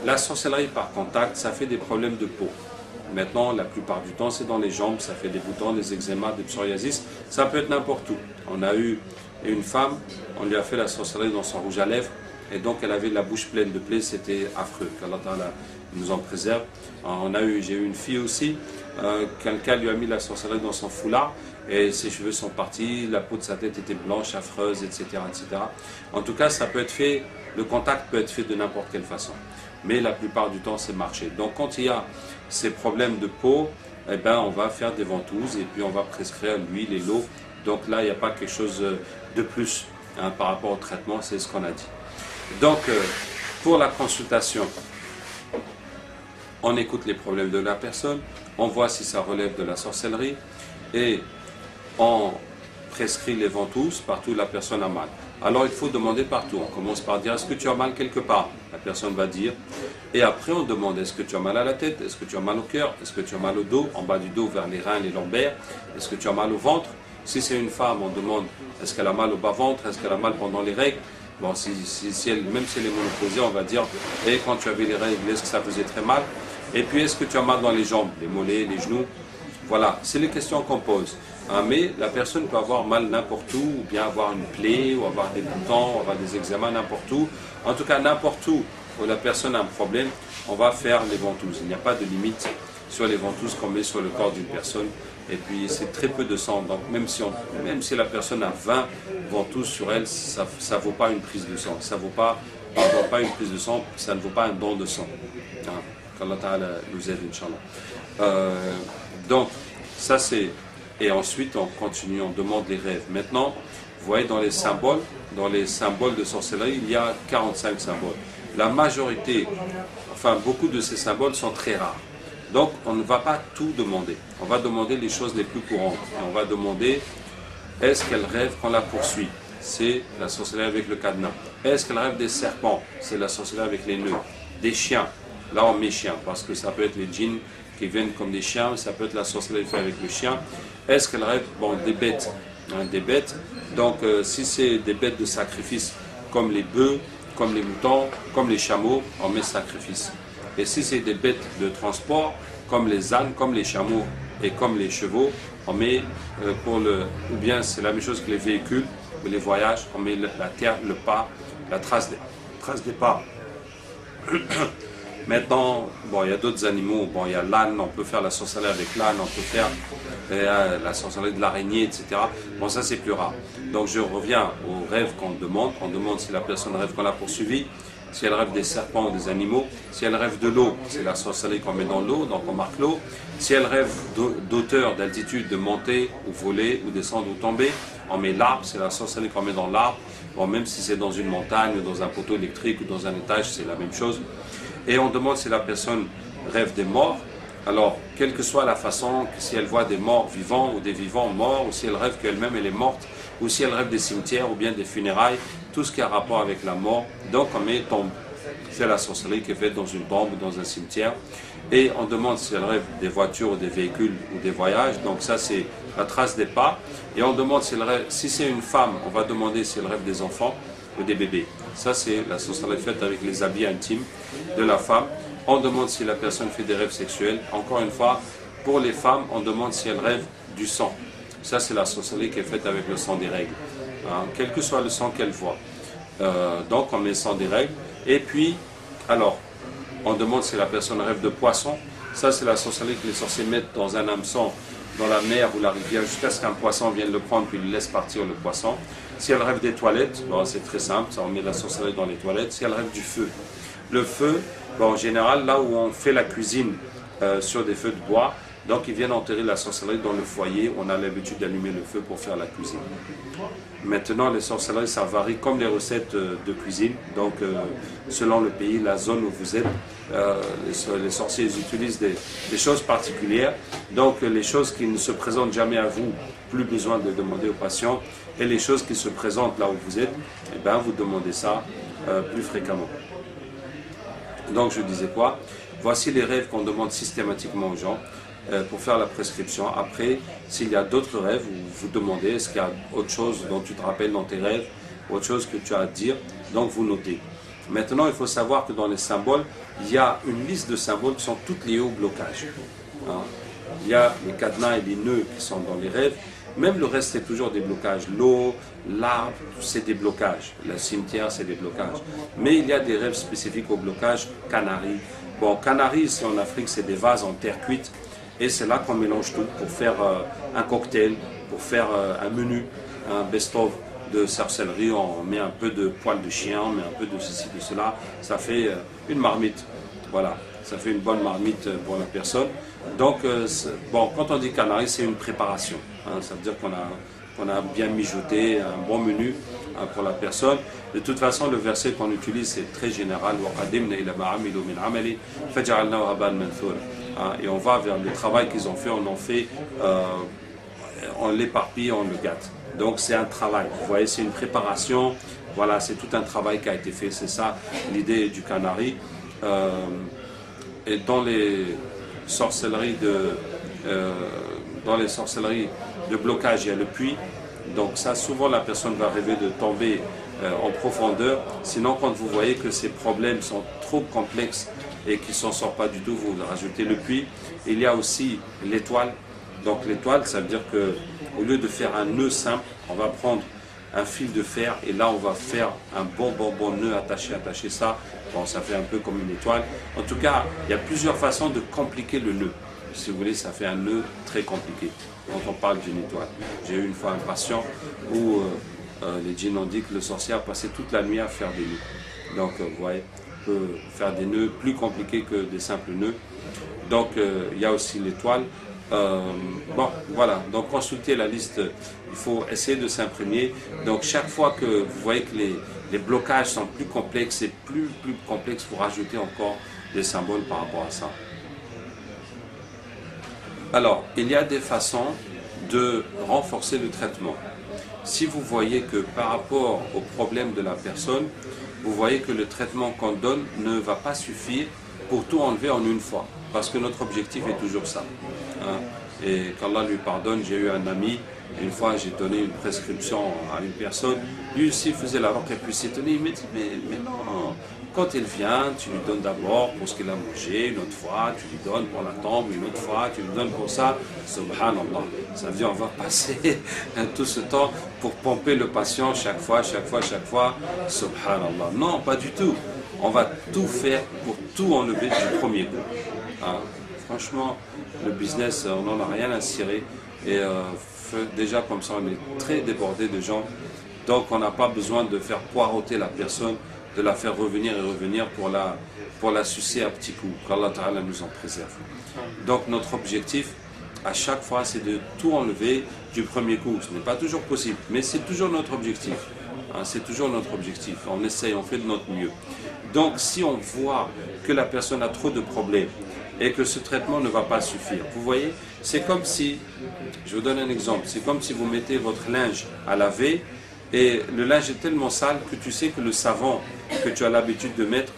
La sorcellerie par contact, ça fait des problèmes de peau. Maintenant, la plupart du temps, c'est dans les jambes, ça fait des boutons, des eczémas, des psoriasis, ça peut être n'importe où. On a eu une femme, on lui a fait la sorcellerie dans son rouge à lèvres, et donc elle avait la bouche pleine de plaies, c'était affreux, qu'Allah Ta'ala nous en préserve. J'ai eu une fille aussi, quelqu'un lui a mis la sorcellerie dans son foulard, et ses cheveux sont partis, la peau de sa tête était blanche, affreuse, etc., etc. En tout cas, ça peut être fait, le contact peut être fait de n'importe quelle façon. Mais la plupart du temps, c'est marché. Donc quand il y a ces problèmes de peau, eh ben, on va faire des ventouses et puis on va prescrire l'huile et l'eau. Donc là, il n'y a pas quelque chose de plus hein, par rapport au traitement, c'est ce qu'on a dit. Donc, pour la consultation, on écoute les problèmes de la personne, on voit si ça relève de la sorcellerie et on prescrit les ventouses partout où la personne a mal. Alors il faut demander partout. On commence par dire est-ce que tu as mal quelque part? La personne va dire. Et après on demande est-ce que tu as mal à la tête? Est-ce que tu as mal au cœur? Est-ce que tu as mal au dos? En bas du dos vers les reins, les lombaires? Est-ce que tu as mal au ventre? Si c'est une femme, on demande est-ce qu'elle a mal au bas-ventre? Est-ce qu'elle a mal pendant les règles? Bon, même si elle est ménopausée, on va dire et quand tu avais les règles, est-ce que ça faisait très mal? Et puis est-ce que tu as mal dans les jambes, les mollets, les genoux? Voilà, c'est les questions qu'on pose. Hein, mais la personne peut avoir mal n'importe où, ou bien avoir une plaie, ou avoir des boutons, ou avoir des eczémas n'importe où. En tout cas, n'importe où la personne a un problème, on va faire les ventouses. Il n'y a pas de limite sur les ventouses qu'on met sur le corps d'une personne. Et puis, c'est très peu de sang. Donc, même si la personne a 20 ventouses sur elle, ça ne vaut pas une prise de sang. Ça ne vaut pas une prise de sang, ça ne vaut pas un don de sang. Hein, qu'Allah Ta'ala nous aide, Inch'Allah. Donc, ça c'est... Et ensuite, on continue, on demande les rêves. Maintenant, vous voyez, dans les symboles de sorcellerie, il y a 45 symboles. La majorité, enfin, beaucoup de ces symboles sont très rares. Donc, on ne va pas tout demander. On va demander les choses les plus courantes. Et on va demander, est-ce qu'elle rêve qu'on la poursuit? C'est la sorcellerie avec le cadenas. Est-ce qu'elle rêve des serpents? C'est la sorcellerie avec les nœuds. Des chiens. Là, on met chiens, parce que ça peut être les djinns qui viennent comme des chiens, ça peut être la sorcellerie faite avec le chien. Est-ce qu'elle rêve des bêtes hein, des bêtes. Donc, si c'est des bêtes de sacrifice, comme les bœufs, comme les moutons, comme les chameaux, on met sacrifice. Et si c'est des bêtes de transport, comme les ânes, comme les chameaux et comme les chevaux, on met ou bien c'est la même chose que les véhicules, les voyages, on met la terre, le pas, la trace des pas. Maintenant, bon, il y a d'autres animaux, bon, il y a l'âne, on peut faire la sorcellerie avec l'âne, on peut faire la sorcellerie de l'araignée, etc. Bon, ça c'est plus rare. Donc je reviens au rêve qu'on demande si la personne rêve qu'on l'a poursuivi, si elle rêve des serpents ou des animaux, si elle rêve de l'eau, c'est la sorcellerie qu'on met dans l'eau, donc on marque l'eau, si elle rêve d'auteur, d'altitude, de monter ou voler ou descendre ou tomber, on met l'arbre, c'est la sorcellerie qu'on met dans l'arbre, bon, même si c'est dans une montagne ou dans un poteau électrique ou dans un étage, c'est la même chose. Et on demande si la personne rêve des morts. Alors, quelle que soit la façon, si elle voit des morts vivants ou des vivants morts, ou si elle rêve qu'elle-même elle est morte, ou si elle rêve des cimetières ou bien des funérailles, tout ce qui a rapport avec la mort. Donc on met tombe. C'est la sorcellerie qui est faite dans une tombe ou dans un cimetière. Et on demande si elle rêve des voitures ou des véhicules ou des voyages. Donc ça c'est la trace des pas. Et on demande si elle rêve, si c'est une femme, on va demander si elle rêve des enfants ou des bébés. Ça c'est la sorcellerie faite avec les habits intimes de la femme. On demande si la personne fait des rêves sexuels. Encore une fois, pour les femmes, on demande si elles rêvent du sang. Ça, c'est la sorcellerie qui est faite avec le sang des règles. Hein, quel que soit le sang qu'elle voit. Donc, on met le sang des règles. Et puis, alors, on demande si la personne rêve de poisson. Ça, c'est la sorcellerie que les sorciers mettent dans un hameçon, dans la mer ou la rivière, jusqu'à ce qu'un poisson vienne le prendre, puis il laisse partir le poisson. Si elle rêve des toilettes, bon, c'est très simple, ça, on met la sorcellerie dans les toilettes. Si elle rêve du feu. Le feu, bon, en général, là où on fait la cuisine sur des feux de bois, donc ils viennent enterrer la sorcellerie dans le foyer. On a l'habitude d'allumer le feu pour faire la cuisine. Maintenant, les sorcelleries, ça varie comme les recettes de cuisine. Donc, selon le pays, la zone où vous êtes, les sorciers utilisent des choses particulières. Donc, les choses qui ne se présentent jamais à vous, plus besoin de demander aux patients. Et les choses qui se présentent là où vous êtes, eh bien, vous demandez ça plus fréquemment. Donc, je disais quoi? Voici les rêves qu'on demande systématiquement aux gens pour faire la prescription. Après, s'il y a d'autres rêves, vous demandez, est-ce qu'il y a autre chose dont tu te rappelles dans tes rêves, autre chose que tu as à dire, donc vous notez. Maintenant, il faut savoir que dans les symboles, il y a une liste de symboles qui sont toutes liées au blocage. hein. Il y a les cadenas et les nœuds qui sont dans les rêves. Même le reste, c'est toujours des blocages. L'eau, l'arbre, c'est des blocages. Le cimetière, c'est des blocages. Mais il y a des rêves spécifiques au blocage. Canaries. Bon, Canaries, ici en Afrique, c'est des vases en terre cuite. Et c'est là qu'on mélange tout pour faire un cocktail, pour faire un menu, un best-of de sorcellerie. On met un peu de poil de chien, on met un peu de ceci, de cela. Ça fait une marmite. Voilà, ça fait une bonne marmite pour la personne. Donc, bon, quand on dit Canaries, c'est une préparation. Hein, ça veut dire qu'on a bien mijoté un bon menu pour la personne. De toute façon, le verset qu'on utilise, c'est très général. Et on va vers le travail qu'ils ont fait, on l'éparpille, on le gâte. Donc c'est un travail, vous voyez, c'est une préparation. Voilà, c'est tout un travail qui a été fait. C'est ça l'idée du canari. Et dans les sorcelleries de blocage, il y a le puits. Donc ça, souvent la personne va rêver de tomber en profondeur. Sinon, quand vous voyez que ces problèmes sont trop complexes et qui ne s'en sortent pas du tout, vous rajoutez le puits. Il y a aussi l'étoile. Donc l'étoile, ça veut dire qu'au lieu de faire un nœud simple, on va prendre un fil de fer et là on va faire un bon nœud attacher ça. Bon, ça fait un peu comme une étoile. En tout cas, il y a plusieurs façons de compliquer le nœud. Si vous voulez, ça fait un nœud très compliqué quand on parle d'une étoile. J'ai eu une fois un patient où les djinns ont dit que le sorcier a passé toute la nuit à faire des nœuds. Donc, vous voyez, on peut faire des nœuds plus compliqués que des simples nœuds. Donc, il y a aussi l'étoile. Bon, voilà, donc consultez la liste, il faut essayer de s'imprégner. Donc chaque fois que vous voyez que les blocages sont plus complexes et plus complexes, vous rajoutez encore des symboles par rapport à ça. Alors, il y a des façons de renforcer le traitement. Si vous voyez que par rapport au problème de la personne, vous voyez que le traitement qu'on donne ne va pas suffire pour tout enlever en une fois. Parce que notre objectif est toujours ça. Hein. Et qu'Allah lui pardonne, j'ai eu un ami, une fois j'ai donné une prescription à une personne, lui aussi faisait la ruqya, et puis s'est étonné, il me dit, mais non, quand il vient, tu lui donnes d'abord pour ce qu'il a mangé, une autre fois, tu lui donnes pour la tombe, une autre fois, tu lui donnes pour ça, subhanallah. Ça veut dire on va passer tout ce temps pour pomper le patient chaque fois, subhanallah. Non, pas du tout. On va tout faire pour tout enlever du premier coup. Hein. Franchement, le business, on n'en a rien à cirer. Et déjà, comme ça, on est très débordé de gens. Donc, on n'a pas besoin de faire poireauter la personne, de la faire revenir et revenir pour la sucer à petits coups. Qu'Allah Ta'ala nous en préserve. Donc, notre objectif, à chaque fois, c'est de tout enlever du premier coup. Ce n'est pas toujours possible, mais c'est toujours notre objectif. Hein, c'est toujours notre objectif. On essaye, on fait de notre mieux. Donc, si on voit que la personne a trop de problèmes et que ce traitement ne va pas suffire, vous voyez, c'est comme si, je vous donne un exemple, c'est comme si vous mettez votre linge à laver et le linge est tellement sale que tu sais que le savon que tu as l'habitude de mettre,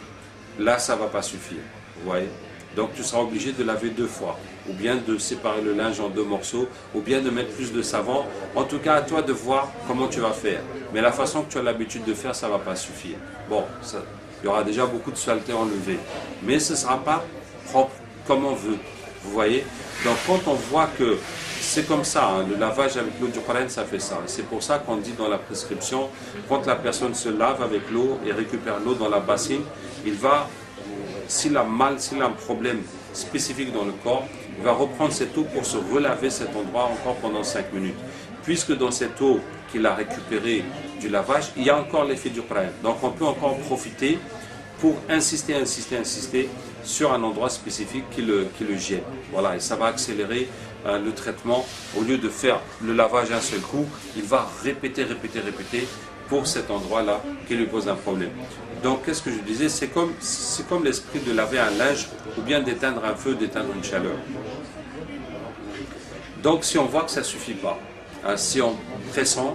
là, ça ne va pas suffire. Vous voyez? Donc, tu seras obligé de laver 2 fois, ou bien de séparer le linge en 2 morceaux, ou bien de mettre plus de savon. En tout cas, à toi de voir comment tu vas faire. Mais la façon que tu as l'habitude de faire, ça ne va pas suffire. Bon, il y aura déjà beaucoup de saleté enlevée, mais ce ne sera pas propre comme on veut. Vous voyez? Donc, quand on voit que c'est comme ça, hein, le lavage avec l'eau du Coran, ça fait ça. C'est pour ça qu'on dit dans la prescription, quand la personne se lave avec l'eau et récupère l'eau dans la bassine, il va... S'il a un problème spécifique dans le corps, il va reprendre cette eau pour se relaver cet endroit encore pendant 5 minutes. Puisque dans cette eau qu'il a récupérée du lavage, il y a encore l'effet du Qur'an. Donc on peut encore profiter pour insister sur un endroit spécifique qui le gêne. Voilà, et ça va accélérer le traitement. Au lieu de faire le lavage d'un seul coup, il va répéter pour cet endroit-là qui lui pose un problème. Donc, qu'est-ce que je disais? C'est comme l'esprit de laver un linge ou bien d'éteindre un feu, d'éteindre une chaleur. Donc, si on voit que ça ne suffit pas, hein, si on pressent,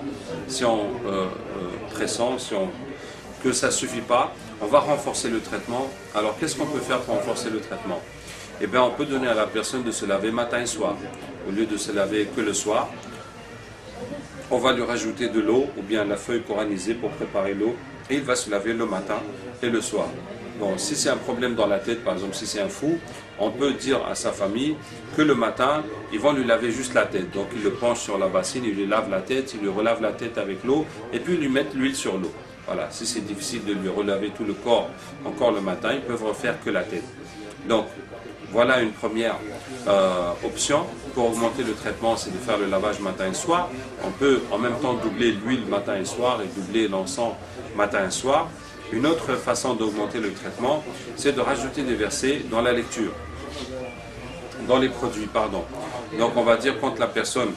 que ça ne suffit pas, on va renforcer le traitement. Alors, qu'est-ce qu'on peut faire pour renforcer le traitement? Eh bien, on peut donner à la personne de se laver matin et soir. Au lieu de se laver que le soir, on va lui rajouter de l'eau ou bien la feuille coranisée pour préparer l'eau et il va se laver le matin et le soir. Bon, si c'est un problème dans la tête, par exemple, si c'est un fou, on peut dire à sa famille que le matin, ils vont lui laver juste la tête. Donc, ils le penchent sur la bassine, ils lui lavent la tête, ils lui relavent la tête avec l'eau, et puis ils lui mettent l'huile sur l'eau. Voilà, si c'est difficile de lui relaver tout le corps encore le matin, ils peuvent refaire que la tête. Donc, voilà une première option. Pour augmenter le traitement, c'est de faire le lavage matin et soir. On peut en même temps doubler l'huile matin et soir et doubler l'encens matin et soir. Une autre façon d'augmenter le traitement, c'est de rajouter des versets dans la lecture, dans les produits, pardon. Donc on va dire quand la personne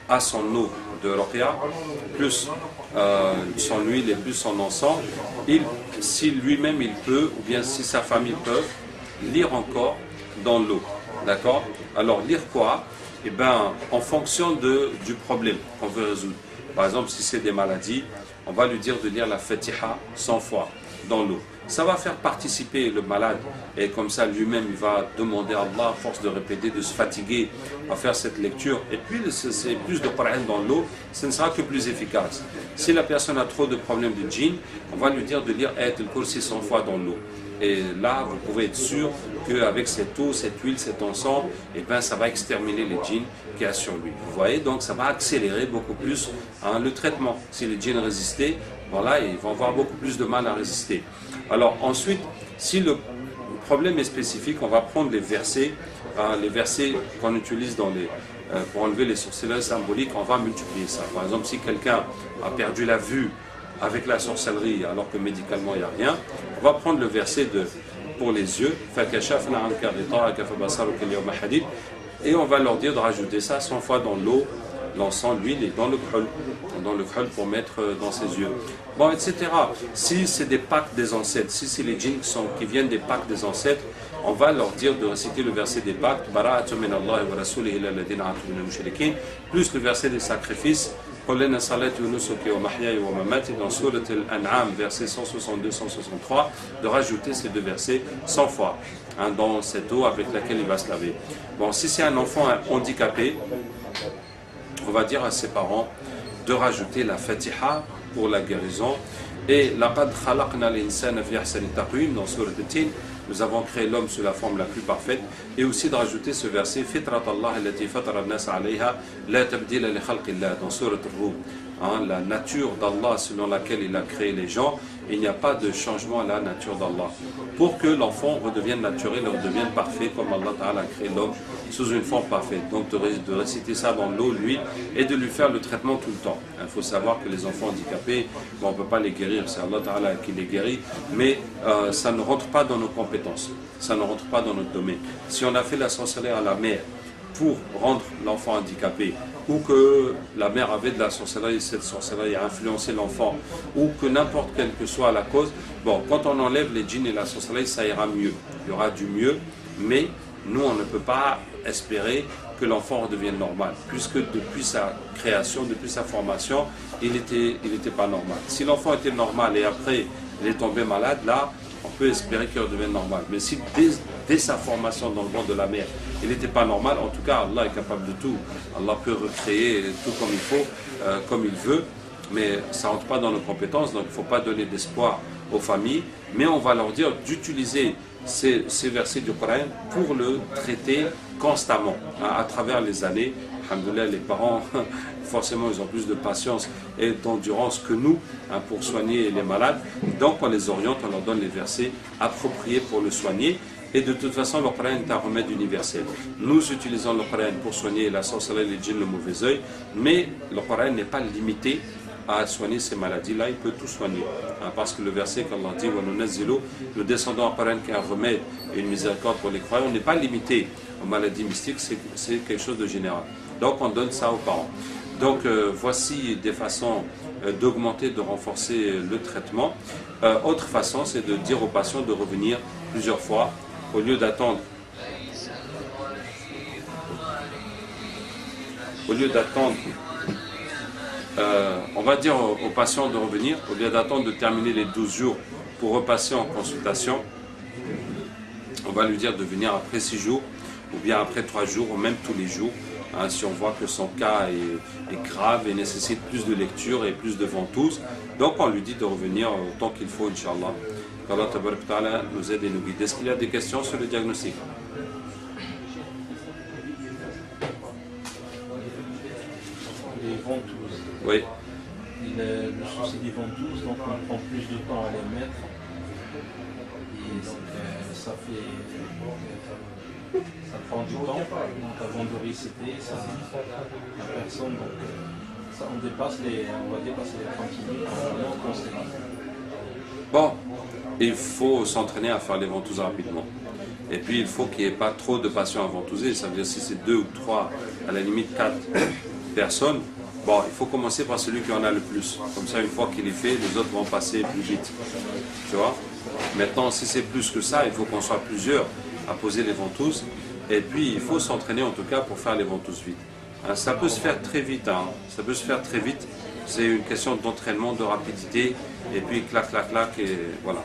a son eau de ruqya, plus son huile et plus son encens, si lui-même il peut, ou bien si sa famille peut, lire encore dans l'eau. D'accord? Alors lire quoi? Eh bien, en fonction du problème qu'on veut résoudre. Par exemple, si c'est des maladies, on va lui dire de lire la Fatiha 100 fois dans l'eau. Ça va faire participer le malade et comme ça lui-même il va demander à Allah à force de répéter, de se fatiguer à faire cette lecture. Et puis c'est plus de Qur'an dans l'eau, ce ne sera que plus efficace. Si la personne a trop de problèmes de djinn, on va lui dire de lire Ayat al-Kursi 100 fois dans l'eau. Et là, vous pouvez être sûr qu'avec cette eau, cette huile, cet encens, eh ben, ça va exterminer les djinns qu'il y a sur lui. Vous voyez, donc ça va accélérer beaucoup plus le traitement. Si les djinns résistaient, voilà, ils vont avoir beaucoup plus de mal à résister. Alors ensuite, si le problème est spécifique, on va prendre les versets qu'on utilise pour enlever les sorcelleries symboliques, on va multiplier ça. Par exemple, si quelqu'un a perdu la vue avec la sorcellerie alors que médicalement il n'y a rien, on va prendre le verset pour les yeux, et on va leur dire de rajouter ça 100 fois dans l'eau, l'encens, l'huile et dans le khol pour mettre dans ses yeux. Bon, etc. Si c'est des Pâques des ancêtres, si c'est les djinns qui viennent des Pâques des ancêtres, on va leur dire de réciter le verset des Pâques, plus le verset des sacrifices, dans Surat Al-An'am, verset 162-163, de rajouter ces deux versets 100 fois dans cette eau avec laquelle il va se laver. Bon, si c'est un enfant handicapé, on va dire à ses parents de rajouter la Fatiha pour la guérison et laqad khalaqna al-insana fi ahsani taqwim dans Surat At-Tin, nous avons créé l'homme sous la forme la plus parfaite, et aussi de rajouter ce verset Fitrat Allah allati fatara an-nas 'alayha la tabdila li khalqillah dans Surat Ar-Rum. La nature d'Allah selon laquelle il a créé les gens, il n'y a pas de changement à la nature d'Allah. Pour que l'enfant redevienne naturel, redevienne parfait comme Allah Ta'ala a créé l'homme sous une forme parfaite. Donc de réciter ça dans l'eau, l'huile, et de lui faire le traitement tout le temps. Il faut savoir que les enfants handicapés, bon, on ne peut pas les guérir, c'est Allah Ta'ala qui les guérit, mais ça ne rentre pas dans nos compétences, ça ne rentre pas dans notre domaine. Si on a fait la sorcellerie à la mère pour rendre l'enfant handicapé, ou que la mère avait de la sorcellerie, cette sorcellerie a influencé l'enfant, ou que n'importe quelle que soit la cause, bon, quand on enlève les djinns et la sorcellerie, ça ira mieux. Il y aura du mieux, mais nous, on ne peut pas espérer que l'enfant redevienne normal, puisque depuis sa création, depuis sa formation, il était pas normal. Si l'enfant était normal et après il est tombé malade, là, on peut espérer qu'il redevienne normal. Mais si dès sa formation dans le ventre de la mère, il n'était pas normal, en tout cas, Allah est capable de tout. Allah peut recréer tout comme il faut, comme il veut, mais ça ne rentre pas dans nos compétences, donc il ne faut pas donner d'espoir aux familles, mais on va leur dire d'utiliser ces versets du Coran pour le traiter constamment, à travers les années. Alhamdoulilah, les parents, forcément, ils ont plus de patience et d'endurance que nous pour soigner les malades. Donc, on les oriente, on leur donne les versets appropriés pour le soigner. Et de toute façon, le Coran est un remède universel. Nous utilisons le Coran pour soigner la sorcellerie, les djinns, le mauvais œil, mais le Coran n'est pas limité à soigner ces maladies-là, il peut tout soigner. Parce que le verset qu'Allah dit, nous descendons à Coran qui est un remède et une miséricorde pour les croyants, on n'est pas limité aux maladies mystiques, c'est quelque chose de général. Donc on donne ça aux parents. Donc voici des façons d'augmenter, de renforcer le traitement. Autre façon, c'est de dire aux patients de revenir plusieurs fois, au lieu d'attendre. On va dire aux patients de revenir, au lieu d'attendre de terminer les 12 jours pour repasser en consultation, on va lui dire de venir après 6 jours, ou bien après 3 jours, ou même tous les jours, si on voit que son cas est grave et nécessite plus de lecture et plus de ventouses. Donc on lui dit de revenir autant qu'il faut, Inch'Allah. Qu'Allah Tabarak wa Ta'ala nous aide et nous guide. Est-ce qu'il y a des questions sur le diagnostic? Les ventouses. Oui. Le souci des ventouses, donc on prend plus de temps à les mettre. Et donc ça prend du temps. Donc avant de réciter, la personne, donc, on va dépasser les 30 minutes en conseil. Bon, il faut s'entraîner à faire les ventouses rapidement. Et puis il faut qu'il n'y ait pas trop de patients à ventouser. Ça veut dire si c'est 2 ou 3, à la limite 4 personnes, bon, il faut commencer par celui qui en a le plus. Comme ça, une fois qu'il est fait, les autres vont passer plus vite. Tu vois? Maintenant, si c'est plus que ça, il faut qu'on soit plusieurs à poser les ventouses. Et puis, il faut s'entraîner en tout cas pour faire les ventouses vite. Hein, ça peut se faire très vite. Hein. Ça peut se faire très vite. C'est une question d'entraînement, de rapidité. Et puis, clac, clac, clac, et voilà.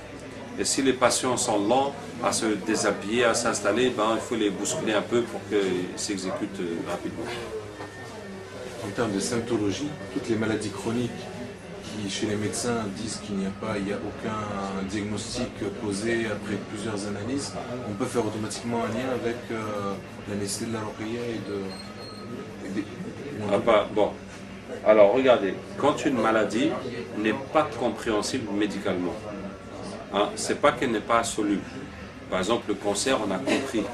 Et si les patients sont lents à se déshabiller, à s'installer, ben, il faut les bousculer un peu pour qu'ils s'exécutent rapidement. En termes de symptologie, toutes les maladies chroniques qui, chez les médecins, disent qu'il n'y a aucun diagnostic posé après plusieurs analyses, on peut faire automatiquement un lien avec la nécessité de la ruqya Bon, alors regardez, quand une maladie n'est pas compréhensible médicalement, hein, c'est pas qu'elle n'est pas soluble. Par exemple, le cancer, on a compris,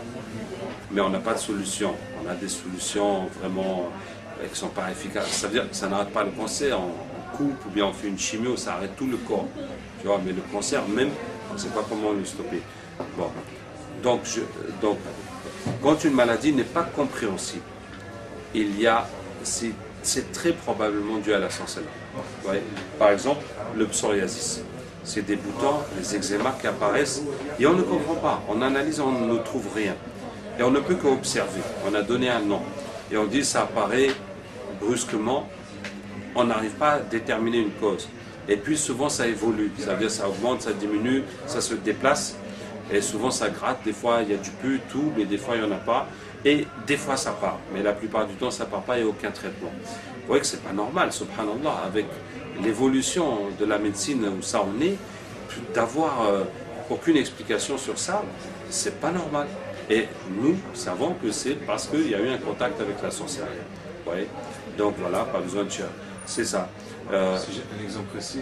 mais on n'a pas de solution. On a des solutions vraiment qui ne sont pas efficaces. Ça veut dire que ça n'arrête pas le cancer, on coupe ou bien on fait une chimio, ça arrête tout le corps. Tu vois, mais le cancer même, on ne sait pas comment le stopper. Bon. Donc, quand une maladie n'est pas compréhensible, c'est très probablement dû à la sorcellerie. Ouais. Par exemple, le psoriasis. C'est des boutons, des eczémas qui apparaissent et on ne comprend pas. On analyse, on ne trouve rien. Et on ne peut qu'observer. On a donné un nom. Et on dit ça apparaît brusquement. On n'arrive pas à déterminer une cause. Et puis souvent ça évolue. Ça veut dire ça augmente, ça diminue, ça se déplace. Et souvent ça gratte. Des fois il y a du pu, tout, mais des fois il n'y en a pas. Et des fois ça part. Mais la plupart du temps ça ne part pas, il n'y a aucun traitement. Vous voyez que ce n'est pas normal, subhanallah, avec l'évolution de la médecine où ça en est, d'avoir aucune explication sur ça, c'est pas normal. Et nous savons que c'est parce qu'il y a eu un contact avec la sorcellerie. Ouais. Donc voilà, pas besoin de chercher. C'est ça. Si j'ai un exemple précis,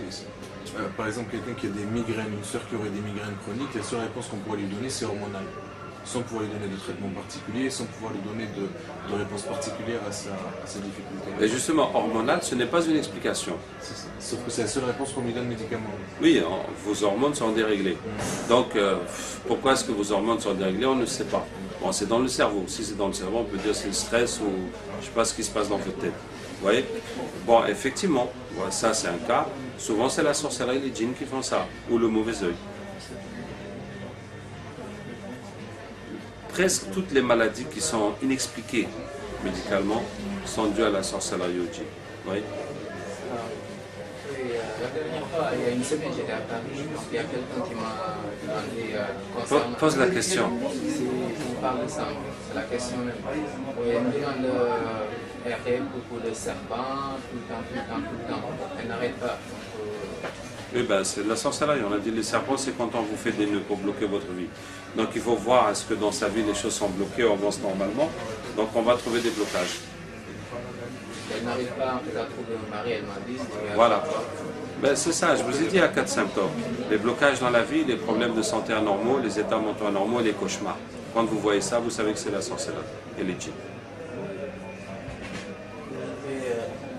par exemple quelqu'un qui a des migraines, une sœur qui aurait des migraines chroniques, la seule réponse qu'on pourrait lui donner c'est hormonal. Sans pouvoir lui donner de traitement particulier, sans pouvoir lui donner de réponse particulière à sa difficulté. Et justement, hormonal, ce n'est pas une explication. C'est ça. Sauf que c'est la seule réponse qu'on lui donne médicalement. Oui, vos hormones sont déréglées. Donc, pourquoi est-ce que vos hormones sont déréglées? On ne sait pas. Bon, c'est dans le cerveau. Si c'est dans le cerveau, on peut dire c'est le stress ou je ne sais pas ce qui se passe dans votre tête. Vous voyez? Bon, effectivement, ça c'est un cas. Souvent, c'est la sorcellerie, les djinns qui font ça, ou le mauvais œil. Presque toutes les maladies qui sont inexpliquées médicalement sont dues à la sorcellerie au djinn. Oui. La dernière fois, il y a une semaine, j'étais à Paris, donc il y a quelqu'un qui m'a demandé concernant... Pose la question. On parle de ça, c'est la question même. Oui, elle me demande pour le serpent, tout le temps. Elle n'arrête pas. Oui, ben, c'est la sorcellerie. On a dit les serpents, c'est quand on vous fait des nœuds pour bloquer votre vie. Donc il faut voir est-ce que dans sa vie les choses sont bloquées ou avancent normalement. Donc on va trouver des blocages. Elle n'arrive pas à trouver un mari, elle m'a dit. Voilà. Ben, c'est ça, je vous ai dit à 4 symptômes. Les blocages dans la vie, les problèmes de santé anormaux, les états mentaux anormaux et les cauchemars. Quand vous voyez ça, vous savez que c'est la sorcellerie et les djinns.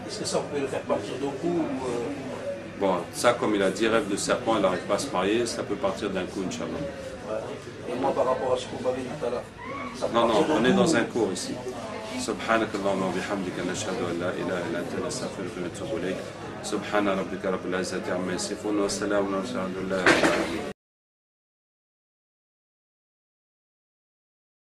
Est-ce que ça, on peut le faire partir d'un coup Bon, ça, comme il a dit, rêve de serpent, elle n'arrive pas à se marier, ça peut partir d'un coup, Inch'Allah. Et moi, par rapport à ce qu'on m'avait dit tout à l'heure. Non, on est dans un cours ici. سبحانك اللهم وبحمدك نشهد ان لا اله الا انت نستغفرك ونتوب اليك سبحان ربك رب العزه عما يصفون وسلام على المرسلين